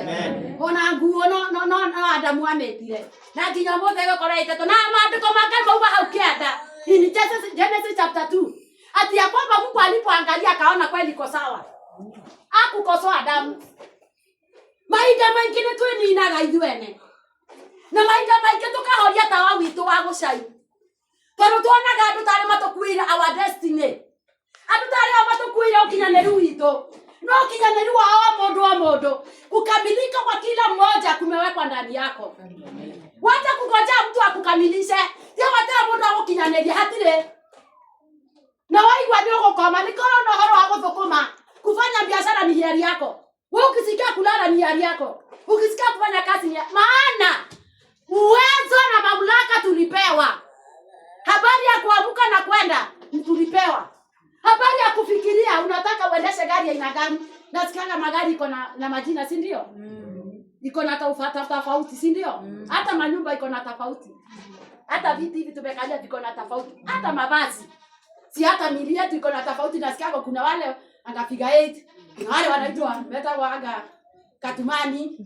Ona nguo no Adamu ametire. Na nginya mothe gũkorwo ĩtetũ. Na maandĩko make mauma hau kĩanda. In Genesis chapter 2. Ati ya kwamba Mungu alipoangalia akaona kweli iko sawa. Hakukosoa Adamu. Mahinda maingĩ nĩ twĩninaga ithuene. Na mahinda maingĩ tũkahoria tawa witũ wa gũcai. Tondũ tuonaga andũ tarĩ matũkuĩire our destiny. Andũ tarĩ matũkuĩire ũkinyanĩru witũ. No ũkinyanĩru wa mũndũ. Kukamilika kwa kila mmoja kumewekwa ndani yako. Wacha kungoja mtu akukamilishe. Sio wataka mundu agukinyanĩria hatirĩ. Na waigua nĩ ũgũkoma nĩ korwo na ũhoro wa gũthũkũma. Kufanya biashara ni hiari yako. Wewe ukisikia kulala ni hiari yako. Ukisikia kufanya kazi ni maana uwezo na mamlaka tulipewa. Habari ya kuamka na kwenda tulipewa. Habari ya kufikiria unataka uendeshe gari aina gani? Nasikianga magari iko na majina, si ndio? Iko na tofauti, si ndio? Hata manyumba iko na tofauti. Hata viti hivi tumekalia viko na tofauti. Hata mavazi. Si hata mili yetu iko na tofauti. Nasikianga kuna wale anapiga 8. Kuna wale wanaitwa meta waga katumani.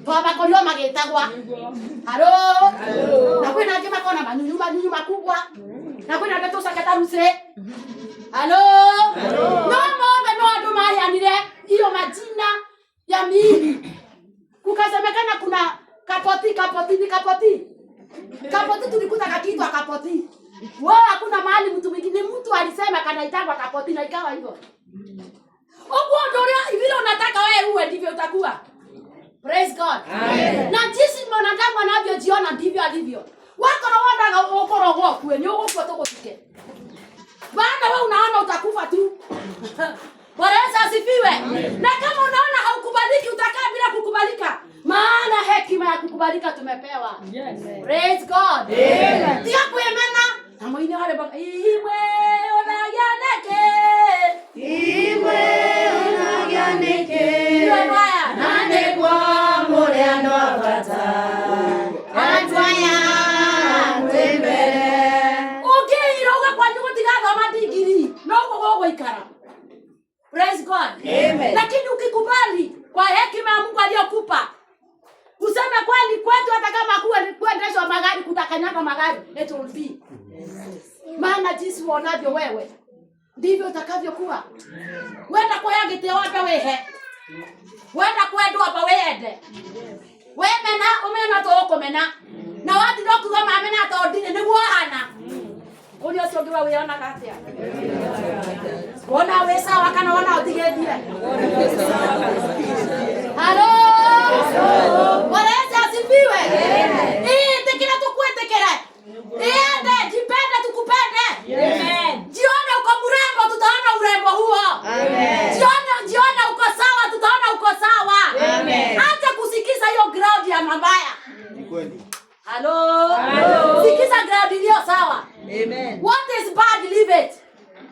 Baba kolio magetagwa. Halo. Na kwenda ngema kona manyunyu makubwa. Na kwenda ndeto sakataruse. Halo. No ndo mayanire hiyo majina ya mili. Kukasemekana kuna kapoti. Kapoti tulikuta kakiitwa kapoti. Wewe hakuna mahali mtu mwingine mtu alisema kanaitangwa kapoti na ikawa hivyo. Ndio vile unataka wewe uwe ndivyo utakuwa. Praise God. Amen. Na jinsi mwanadamu anavyojiona ndivyo alivyo. Wako na wanda ukorogo kwenye uko tokotike. Bana wewe unaona utakufa tu. Bwana Yesu asifiwe. Na kama unaona haukubaliki utakaa bila kukubalika. Maana hekima ya kukubalika tumepewa. Yes. Praise God. Amen. Tia kuemena. Na mwini wale baba imwe onayaneke. Nande kwa mure anobata. Atwaya twembere. Ukiiroga kwa nyugo tigathoma digiri. No gogo ikara. Praise God. Amen. Lakini ukikubali kwa hekima ya Mungu aliyokupa. Useme kweli kwetu hata kama kuendeshwa magari kutakanyaga magari it will be. Maana jinsi uonavyo wewe ndivyo utakavyokuwa. Wenda kwa yagite wape wehe. Wenda kwendwa hapa wende. Wewe mena umena to komena. Na watu ndio kuwa amena to ndine niguo hana. Ulio sogiwa weona katia. Ona wesa wakana wana otigethia. Halo. Bwana Yesu asifiwe. Tekela tukwetekele. Jipende tukupende. Amen. Jiona uko mrembo tutaona urembo huo. Amen. Jiona uko sawa tutaona uko sawa. Amen. Acha kusikiza hiyo ground ya mabaya. Ni kweli. Halo. Sikiza ground iliyo sawa. Amen. What is bad leave it.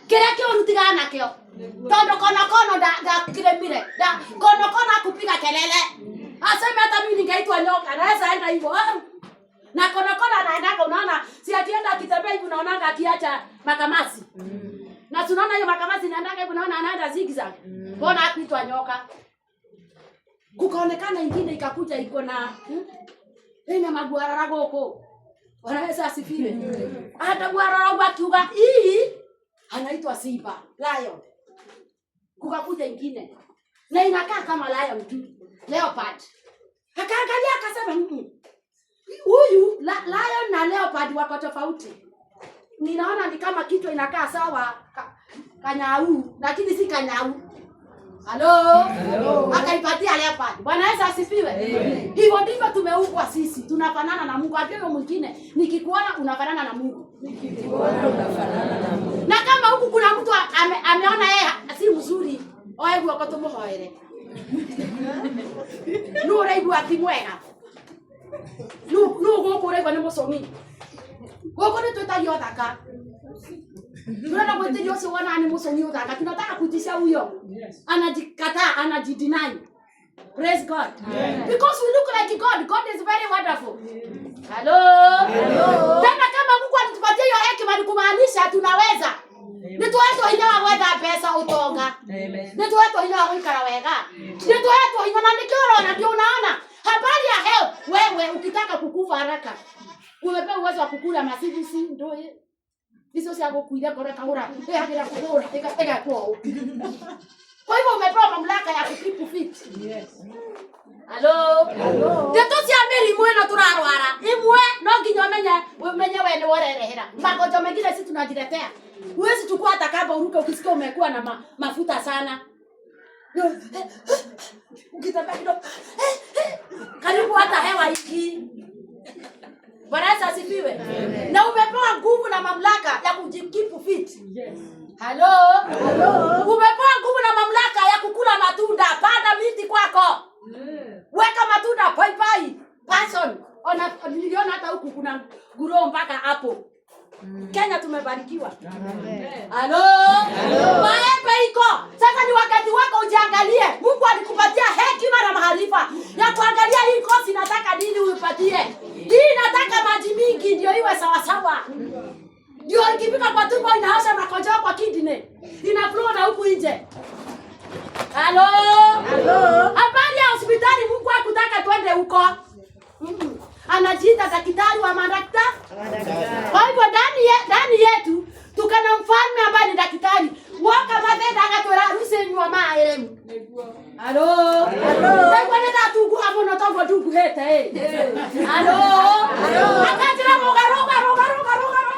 Kile kio rutigana kio. Tondo kono da kilemire. Da kono kupiga kelele. Asema hata mimi ningeitwa nyoka. Naweza enda hivyo. Na kono anaenda unaona si akienda akitembea hivi unaona akiacha makamasi. Na tunaona hiyo makamasi inaenda hivi unaona anaenda zigzag. Mbona akuitwa nyoka? Kukaonekana ingine ikakuja iko na ina magwara goko. Bwana Yesu asifiwe. Hata gwara wakiuga hii anaitwa simba, lion. Kukakuja ingine na inakaa kama lion tu, leopard. Akaangalia akasema huyu lion na leopard wako tofauti. Ninaona ni kama kitu inakaa sawa kanyau, lakini si kanyau. Halo. Akaipatia leopard. Bwana Yesu asifiwe. Hivyo ndivyo tumeumbwa sisi. Tunafanana na Mungu. Akiwa mwingine nikikuona unafanana na Mungu. Nikikuona unafanana na Mungu. Na kama huku kuna mtu ameona yeye si mzuri, oebu akotomuhoere. Nure ibu akimwega. Nu gukure kwa ni musomi. Goko ni twetagio thaka. Tunaona mwenderio ucio wana ni musomi uthaka. Tunataka kutisha huyo. Anajikataa, anajideny. Praise God. Because we look like God. God is very wonderful. Hello. Tena kama Mungu alitupatia hiyo hekima ni kumaanisha tunaweza. Nituwetu hinya wa gwetha pesa utonga. Nituwetu hinya wa kuikara wega. Nituwetu hinya na nikiro na ndio unaona. Habari ya health. Wewe ukitaka kukufa haraka. Umepewa uwezo wa kukula masivisi ndio hizo cia gukuira kore kahura. Hagira kuhura. Ega kwa. Kwa hivyo umepewa mamlaka ya kukeep fit. Yes. Hello. Ndeto cia mirimu ino turarwara. Imwe no nginya umenye wewe ni worerehera. Magonjwa mengine sisi tunajiletea. Huwezi chukua hata kama uruka ukisikia umekuwa na mafuta sana. Ukitaka kidogo. Karibu hata hewa hiki. Bwana asifiwe. Na umepewa nguvu na mamlaka ya kujikipu fit. Yes. Hello. Umepewa nguvu na mamlaka ya kukula matunda. Panda miti kwako. Weka matunda paipai. Passion. Niliona hata huku kuna guro mpaka hapo. Kenya tumebarikiwa. Hello. Maembe iko. Sasa ni wakati wako ujiangalie. Mungu alikupatia hekima na maarifa ya kuangalia hii kosi nataka nini uipatie. Hii nataka maji mingi ndio iwe sawa sawa. Ndio ikifika kwa tumbo inaosha makojo kwa kidney. Ina flow na huku nje. Hello. Habari ya hospitali Mungu hakutaka twende huko. Anajiita daktari wa madaktari. Kwa hivyo ndani yetu tukana mfalme ambaye ni daktari. Waka madenda akatwera rusenywa maelemu. Hello. Kwa nini atugu hapo na tangu atugu hete Akatira roga.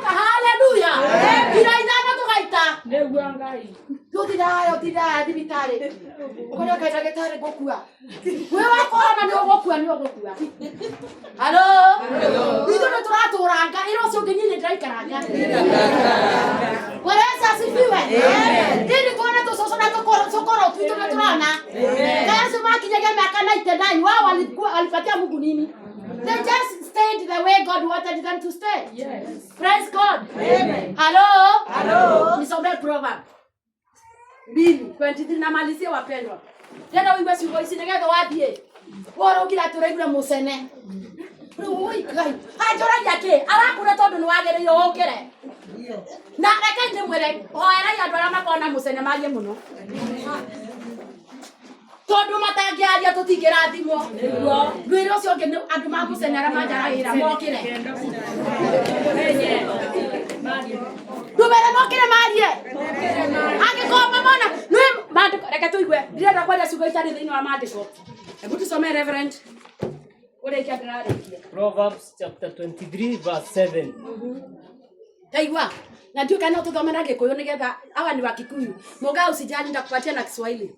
Hallelujah. Kila idana tukaita. Ndeguo ngai. Tutida dibitare. Ukonya kaita getare gokua. Wewe wako na ndio gokua. Hello. Ndio turaturanga iro sio nginyine ndaikaranga. Bwana asifiwe. Ili kuona tusoso na sokoro tunaturana. Kazi makinyega miaka 99 wao walipatia Mungu nini? They just stayed the way God wanted them to stay. Yes. Praise God. Amen. Hello. Nisome proverb. 2:23 na malizia wapendwa. Tena wimbo sio isinegetho wathie. Woro kila turegura musene. Oi kai. Ajora yake arakure tondu ni wagereire okere. Na reke ndimwire hoera ya ndwara makona musene magie muno. Tondu matangiaria tutingirathimwo. Ndwire ucio ngi andu ma musene ara manjaragira mokire. Ndubere mokire marie. Angikoma mona. Nwe mandiko reke tuigwe. Ndirenda kwaria ciugo itari thiini wa mandiko. Hebu tusome Reverend. Proverbs chapter 23 verse 7. Taigwa. Na ndio kana tuthomera Gikuyu nigetha hawa ni wa Kikuyu. Moga usijali nitakupatia na Kiswahili.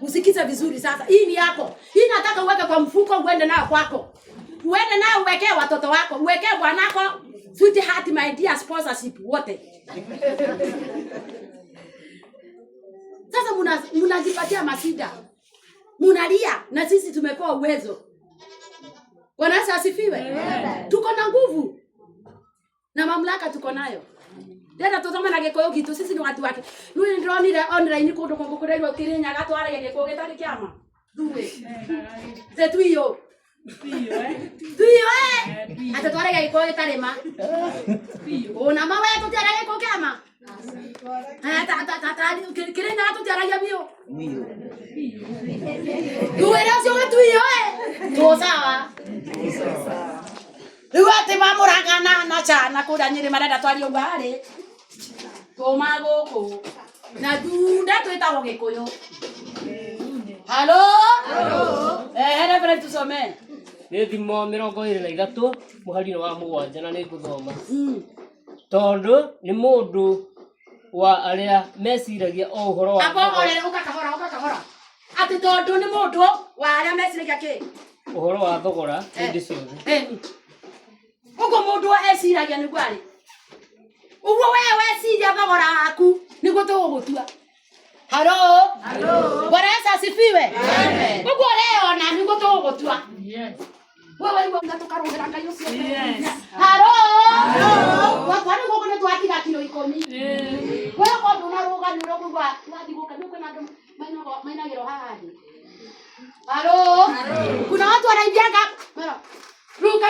Usikize vizuri sasa. Hii ni yako. Hii nataka uweke kwa mfuko uende nayo kwako. Uende nayo uweke watoto wako, uweke bwanako, sweetheart my dear sponsorship wote. Sasa mnajipatia masida. Munalia na sisi tumepewa uwezo. Bwana asifiwe. Tuko na nguvu. Na mamlaka tuko nayo. Tena tutoma na Gikuyu gitu sisi ni watu wake. Nui ndronire online kundu kukureirwo Kirinya gatwara Gikuyu gitari kiama. Duwe. Zetuio. Tuio atatwara Gikuyu gitari ma. Ona mawe tutara Gikuyu kiama. Kirinya tutara bio. Duwe rasio tuio tu sawa. Ruate mamuragana na chana kuda nyiri marada twari ogare. Toma goko. Na dunda twetagwo Gikuyu. Hello. Reverend tusome. Nĩ thimo 23 mũhari wa 7 na nĩ ngũthoma. Tondũ nĩ mũndũ wa arĩa meciragia o ũhoro wa ukakahora. Ati tondu ni mundu wa arĩa meciragia ki? Ũhoro wa thogora hĩndĩ ciothe. Ugo mundu eciragia nĩ gwari. Ugo wewe weciria thogora waku nĩguo tũgũtua. Halo. Bwana Yesu asifiwe. Mungu leo na niko togotua. Yes. Wewe ngo ngatukarongera ngayo cio. Yes. Halo. Wakwana ngo ne twakira kilo 10. Wewe kwa unaruga ni rogo kwa wathiguka nuko na ndo maina gero hadi. Halo. Kuna watu wanaingianga. Mara. Ruka.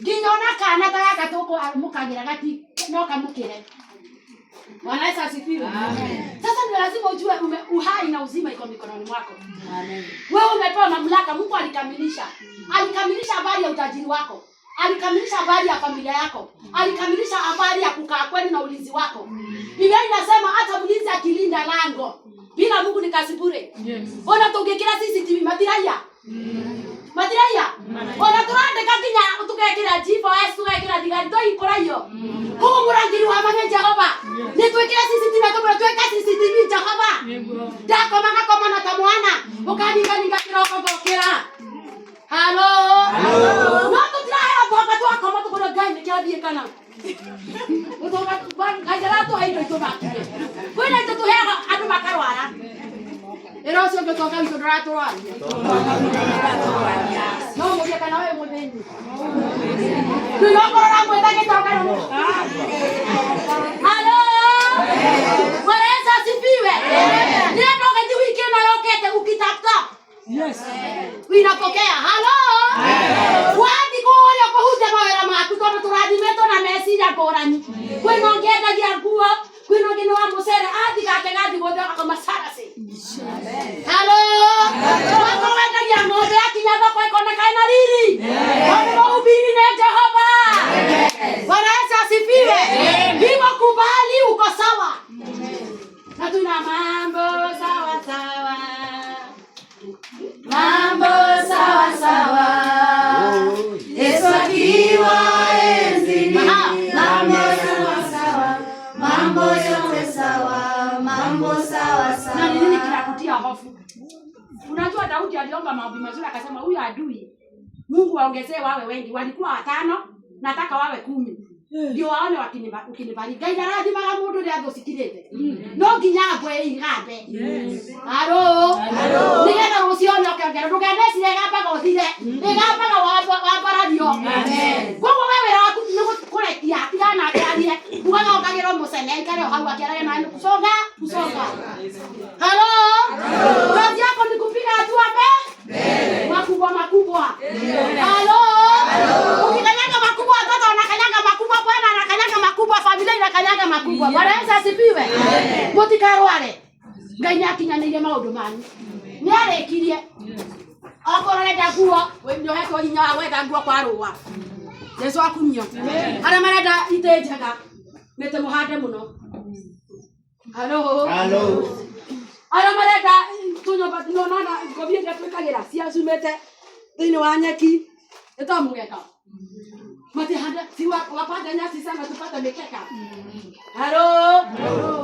Ginyona kana taka toko mukagira gati no kamukire. Bwana Yesu asifiwe. Amen. Sasa ni lazima ujue uhai na uzima iko mikononi mwako. Amen. Wewe umepewa mamlaka, Mungu alikamilisha. Alikamilisha habari ya utajiri wako. Alikamilisha habari ya familia yako. Alikamilisha habari ya kukaa kweli na ulinzi wako. Biblia inasema hata mlinzi akilinda lango, bila Mungu ni kazi bure. Yes. Ona tungekira CCTV matiraya. Matiraya. Ona turande kakinya tukekira jibo tukekira digari to ikora hiyo. Kuko murangiri wa manya Jehova. Ni twekira CCTV to tweka CCTV Jehova. Dako makakoma na tamwana. Ukaninga kiroko gokira. Halo. No tutraya boka tu akoma tu kono gani kiabi kana. Utoka ngajara to haido to bakire. Kwena to hega adu makarwara. Era sio que tocaito rato ali. No moja kana wewe mwenyewe. Tu yoko na mwenda ke toka. Halo. Bwana Yesu asifiwe. Ndio toka tu wiki na yokete ukitafuta. Yes. Unapokea. Halo. Wadi koyo ko huja mawera maku to turadi meto na mesi ya borani. Kwena ngenda gia nguo. Kwena ngeno wa musere adi gati boda kama sarase. Halo. Wako wenda ya ng'ombe akinyaba kwa kona kaina lili. Wao ubiri na Jehova. Bwana Yesu asifiwe. Bimo kubali uko sawa. Na tuna mambo sawa sawa. Mambo sawa sawa. Yesu akiwa enzini. Mambo sawa sawa. Mambo yote sawa. Mambo sawa sawa. Na nini kinakutia hofu? Unajua Daudi aliomba maombi mazuri akasema huyu adui Mungu waongezee wawe wengi. Walikuwa 5, nataka wawe 10. Ndio waone ukinibariki. Gaida radhi mara mundu ndio adosikirete. No ginyagwe ingabe. Halo. Nigenda rusione okengera ndugende sire gapa gothire. Nigapa ga wabaradio. Amen. Kwa wewe waku nukurekia tigana akiarie. Kuga okagero musene kare hau akiarie na kusonga. Halo. Kazi yako ni kupiga hatua mbele. Makubwa. Halo. Ukikanyaga makubwa watoto wanakanyaga makubwa, Bwana anakanyaga makubwa, familia inakanyaga makubwa. Bwana Yesu asifiwe. Motikarware. Ngai nyakinyanire maundu manyu. Ni arekirie. Akorore daguo, we ndio heko hinya wega nguo kwa ruwa. Yesu akumio. Ara marada itejaga. Nete muhande muno. Halo. Ara marada tunyo batino nana ngobie ndatukagira cia sumete. Thini wa nyeki. Eta mugeka. Mati handa siwa wapanda nyasi sana tupata mikeka. Halo.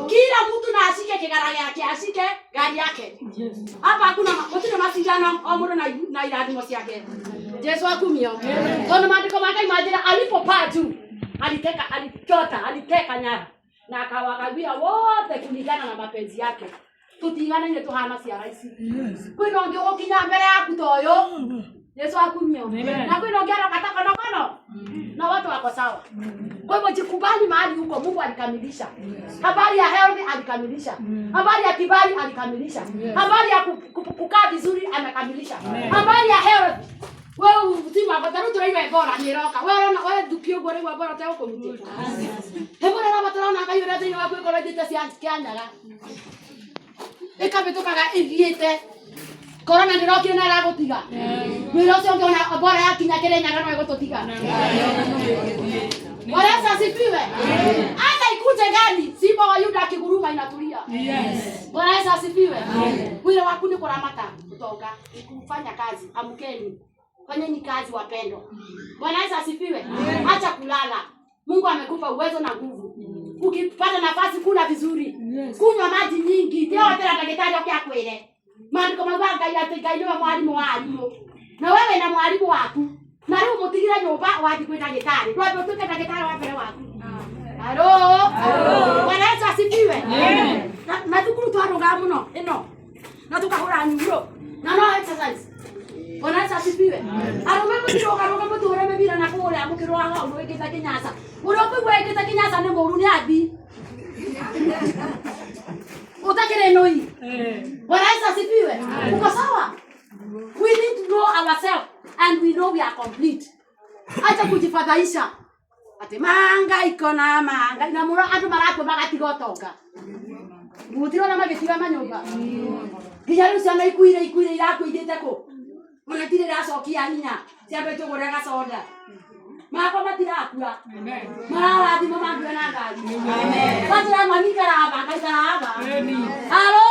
Kila mtu na asike kigara yake, asike gari yake. Hapa hakuna watu masindano au mtu na iradi mosi yake. Yesu akumio. Kwa maandiko maka imajira alipopaa tu. Aliteka nyara. Na akawakabia wote kulingana na mapenzi yake. Tutigane nye tuhana cia raisi. Kwino ngio kinya mbere yaku toyo. Yesu akumio. Na kwino ngero kataka nokono. Na watu wako sawa. Kwa hivyo jikubali mahali huko, Mungu alikamilisha. Habari ya health alikamilisha. Habari ya kibali alikamilisha. Habari ya kukaa vizuri amekamilisha. Habari ya health wewe uzima bataru turaiwe bora niroka. Wewe dukio gore wa bora tao komite. Hebo na batara na kayo rete wa kwa kora jita sia kianyaga. Ekabetokaga igiete. Corona ndirokire na ragotiga. Mwiro cio ngiona bora yakinya kirenyaga no egototiga. Bwana asifiwe. Hata ikuje gani, simba wa Yuda akiguruma inatulia. Yes. Bwana asifiwe. Mwiro waku ni kuramata kutoka kufanya kazi. Amkeni. Fanyeni kazi wapendo. Bwana asifiwe. Acha kulala. Mungu amekupa uwezo na nguvu. Ukipata nafasi kula vizuri. Kunywa maji nyingi. Ndio tena daktari akiakwele. Maandiko maganga yategailiwa mwalimu walimu. Na wewe na mwalimu wako. Na leo mutigira nyumba wathi kwenda daktari. Ndio tuke daktari wa pere wako. Halo. Bwana Yesu asifiwe. Amen. Na tukuru twaroga muno ino. Na tukahura nyuro. Na no exercise. Bwana Yesu asifiwe. Arume mutiro garoga mutura mebira na kule amukiro anga uwekeza kinyasa. Uroku wekeza kinyasa ne moru ni abi. Utakire noi. Bwana Yesu asifiwe. Uko sawa? We need to know ourselves and we know we are complete. Acha kujifadhaisha. Ati manga iko na manga na mura andu marakwe magatigotonga. Mutiro na magetiga manyumba. Gijaru sana ikuire irakuithite ko. Muna tire racokia hinya. Ciambe tugurega soda. Mako matirakua. Amen. Marara thimo mandure na ngari. Amen. Batira mamikara hapa kaitara hapa. Amen. Halo.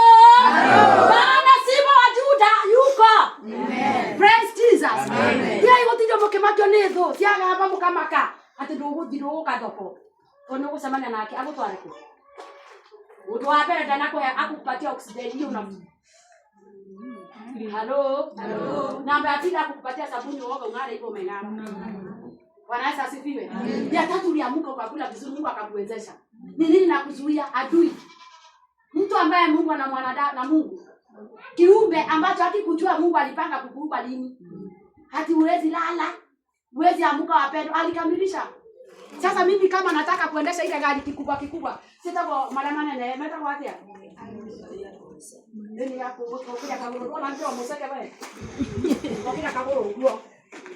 Bana simo wa Juda yuko. Amen. Praise Jesus. Amen. Dia igotijo mokemakyo netho. Ciaga hapa mukamaka. Ati nduguthiro kathoko. Ono gucemania nake agutware ku. Undu wa mbere ndana kuhe akupatia oxygen hiyo na Halo. Namba atina kukupatia sabuni uoga ungare hivyo umeng'ara. Bwana Yesu asifiwe. Ya tatu uliamuka ukakula vizuri, Mungu akakuwezesha. Ni nini nakuzuia? Adui. Mtu ambaye Mungu ana mwanadamu na Mungu. Kiumbe ambacho hakikujua Mungu alipanga kukuumba lini. Hati uwezi lala. Uwezi amuka wapendo. Alikamilisha. Sasa mimi kama nataka kuendesha ile gari kikubwa. Sitako malamane na meta kwa atia. Nini yako ukija kaburu ona ndio mseke wewe. Ukija kaburu huo.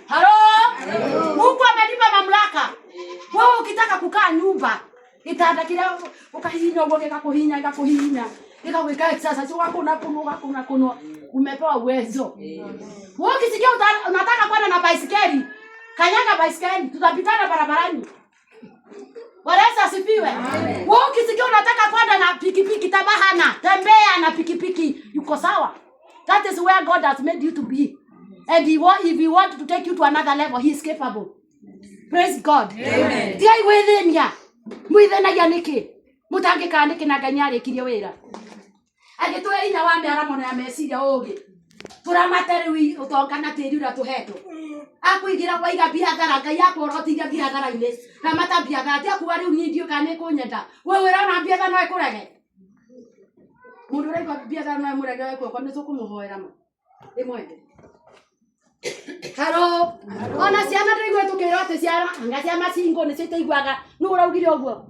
Halo? Mungu amenipa mamlaka. Wewe ukitaka kukaa nyumba, kitanda kile ukahinya ugoke kakuhinya. Ikaweka sasa si wako unakunua. Umepewa uwezo. Wewe ukisikia unataka kwenda na baisikeli, kanyaga baisikeli, tutapitana barabarani. Bwana Yesu asifiwe. Wewe ukisikia unataka kwenda na pikipiki tabahana, tembea na pikipiki, yuko sawa. That is where God has made you to be. And if he wants to take you to another level, he is capable. Praise God. Amen. Dia iwethenia. Muithenagia niki? Mutangika niki na ganyari kirio wira. Agitwe ina wa miaramo na meciria ugi. Turamateri utonga na tiri ura tuheto. Akuigira kwa iga biathara ngai akorotiga biathara-ini. Na mata biathara tia kuwa riu nyindio kane kunyenda. Wewe rona biathara no ikurege. Mundu rega biathara no imurege wewe kwa nĩ tukumuhoera ma. Imwende. Halo. Ona ciana ndĩigua tukĩrwo atĩ ciana anga cia macingo nĩ citaiguaga nũ ũraugire ũguo.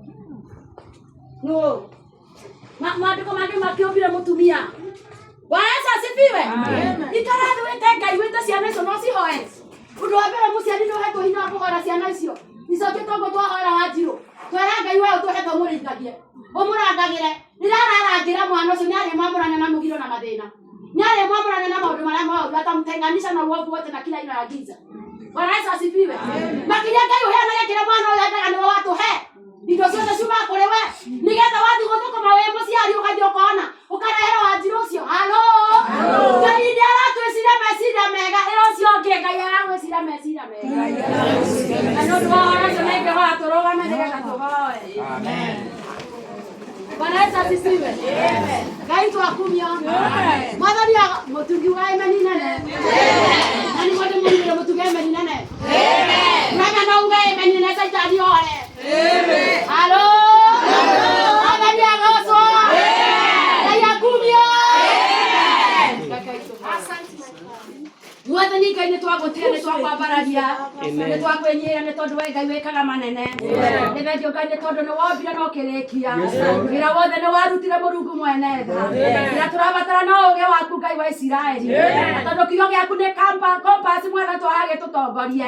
Nũ. Maandĩko mangĩ makĩũmbire mũtumia. Bwana Yesu asifiwe. Ikarathi wĩte Ngai wĩte ciana icio no cihoe. Ũndũ wa mbere mũciari nĩ ũhetwo hinya wa kũhoera ciana icio. Icokĩtwo ũguo twahoera Wanjirũ. Twera Ngai we ũtũhetwo mũrĩithagie. Ũmũrangagĩre. Nĩrararangĩra mwana ũcio nĩarĩ mwamũrane na mũgiro na mathĩna. Nyale mwamũrane na maũndũ marĩa mothe atamtenganisha na uovu wote na kila aina ya giza. Bwana Yesu asifiwe. Makiria Ngai uheanaga kila mwana ũyũ endaga nĩwe watũhe. Indo ciothe ciuma kũrĩ we. Nĩgetha wathiĩ gũthũkũma wĩ mũciari ũgathiĩ ũkona ũkarehera Wanjirũ ũcio. Halo. Ngai nĩaratwĩciria meciria mega. Ĩro ũcio ũngĩ Ngai aragwĩciria meciria mega. Na nĩ ũndũ wa ũhoro ũcio nĩngĩhoya tũrũgame nĩgetha tũhoe. Amen. Bwana Yesu asifiwe. Amen. Ngai twakumia. Amen. Mwathani mũtungi wa imani nene. Amen. Nani mwende mwende mũtungi wa imani nene. Amen. Nanga na unga imani nene saitani ole. Amen. Halo. Mwathani agoso. Amen. Ngai akumia. Amen. Asante. Mwathani Ngai nĩtwagũtĩĩa nĩtwakwambararia. Nĩtwakwenyĩra nĩ tondũ we Ngai wĩkaga manene. Nĩ thengiũ Ngai nĩ tondũ nĩ wombire no ũkĩrĩkia. Wĩra wothe nĩ warutire Mũrungu mwene tha. Wĩra tũrabatara no ũũgĩ waku Ngai wa Isiraeli. Na tondũ kiugo gĩaku nĩ compass mwega twagĩtũtongorie.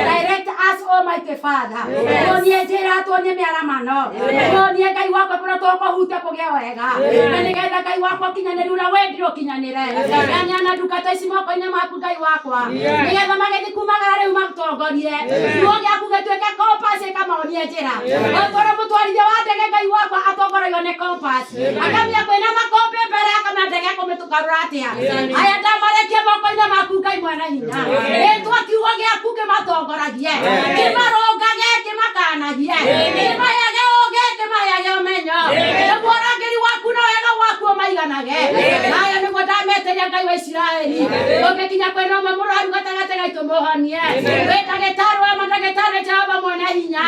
Direct us, Almighty Father. Tuonie njĩra, tuonie mĩaramano. Tuonie Ngai wakwa kũrĩa tũkũhutia kũgĩa wega. Na nĩgetha Ngai wakwa ũkinyanĩre ũrĩa wendire ũkinyanĩre. Neana ndungata ici moko-inĩ maku Ngai wakwa. Nĩgetha magĩthiĩ kumagara rĩu matũtongorie. Kiugo gĩaku gĩtuĩke compass ĩkamonie njĩra. Okorwo mũtwarithia wa ndege Ngai wakwa atongoragio nĩ compass. Akamenya kwĩna makombe mbere akamenya ndege kũmĩtũkarũra atĩa. Aya ndamarekie moko-inĩ maku Ngai mwene hinya. Rĩtwa kiugo gĩaku kĩmatongoragie. Kĩmarũngage kĩmakanagie. Kĩmayage ũũgĩ kĩmayage ũmenyo. Nĩguo ũrangĩri waku na wega waku maiganage nayo nĩguo ndameteria Ngai wa Isiraeli ũngĩkinya kwĩna ũmwe mũrwaru gatagatĩ gaitũ mũhonie wĩ ndagĩtarĩ wa mandagĩtarĩ Jehova mwene hinya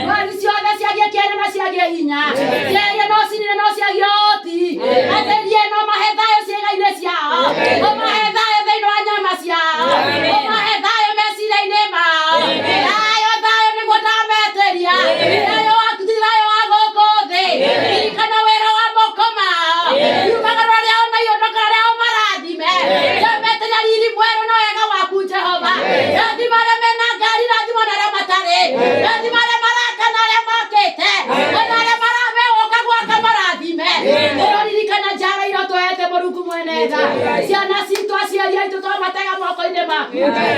ndwari ciothe ciagie kĩene na ciagie hinya ciagie no cinine no ciagie ũhoti atherie no mahe thayũ ciĩga-inĩ ciao ũmahe thayũ thĩinĩ wa nyama ciao ũmahe thayũ meciria-inĩ mao thayũ nĩguo ndameteria thayũ wa gũkũ thĩ ririkana wĩra wa moko mao riumagara rĩao na iondokera rĩao marathime ndameteria riri mwerũ na wega waku Jehova rathima arĩa mena ngari rathima na arĩa matarĩ rathima arĩa maraka na arĩa mokĩte ona arĩa marameũka gwaka marathime ũroririkana njara iria tũhete Mũrungu mwene tha ciana citũ aciari aitũ twamatega moko-inĩ maku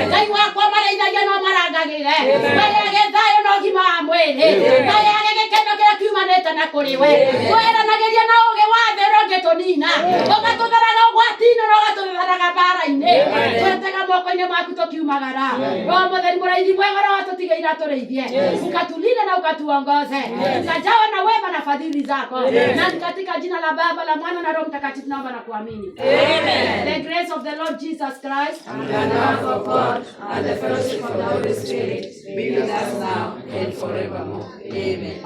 Ngai wakwa marĩithagia no marangagĩre maheage thayũ na ũgima wa mwĩrĩ maheage gĩkeno kĩrĩa kiumanĩte na kũrĩ we tũeranagĩria na ũgĩ wa thĩ ũrĩa ũngĩtũnina ũgatũtharaga ũgwati-inĩ na ũgatũtharaga mbara-inĩ twetega moko-inĩ maku tũkiumagara Roho Mũtheru mũraithi mwega ũrĩa watũtigĩire atũrĩithie ukatulinde na ukatuongoze ukajawa na wema na fadhili zako na katika jina la Baba la Mwana na Roho Mtakatifu naomba na kuamini. The grace of the Lord Jesus Christ and the love of God and the fellowship of the Holy Spirit be with us now and forevermore. Amen.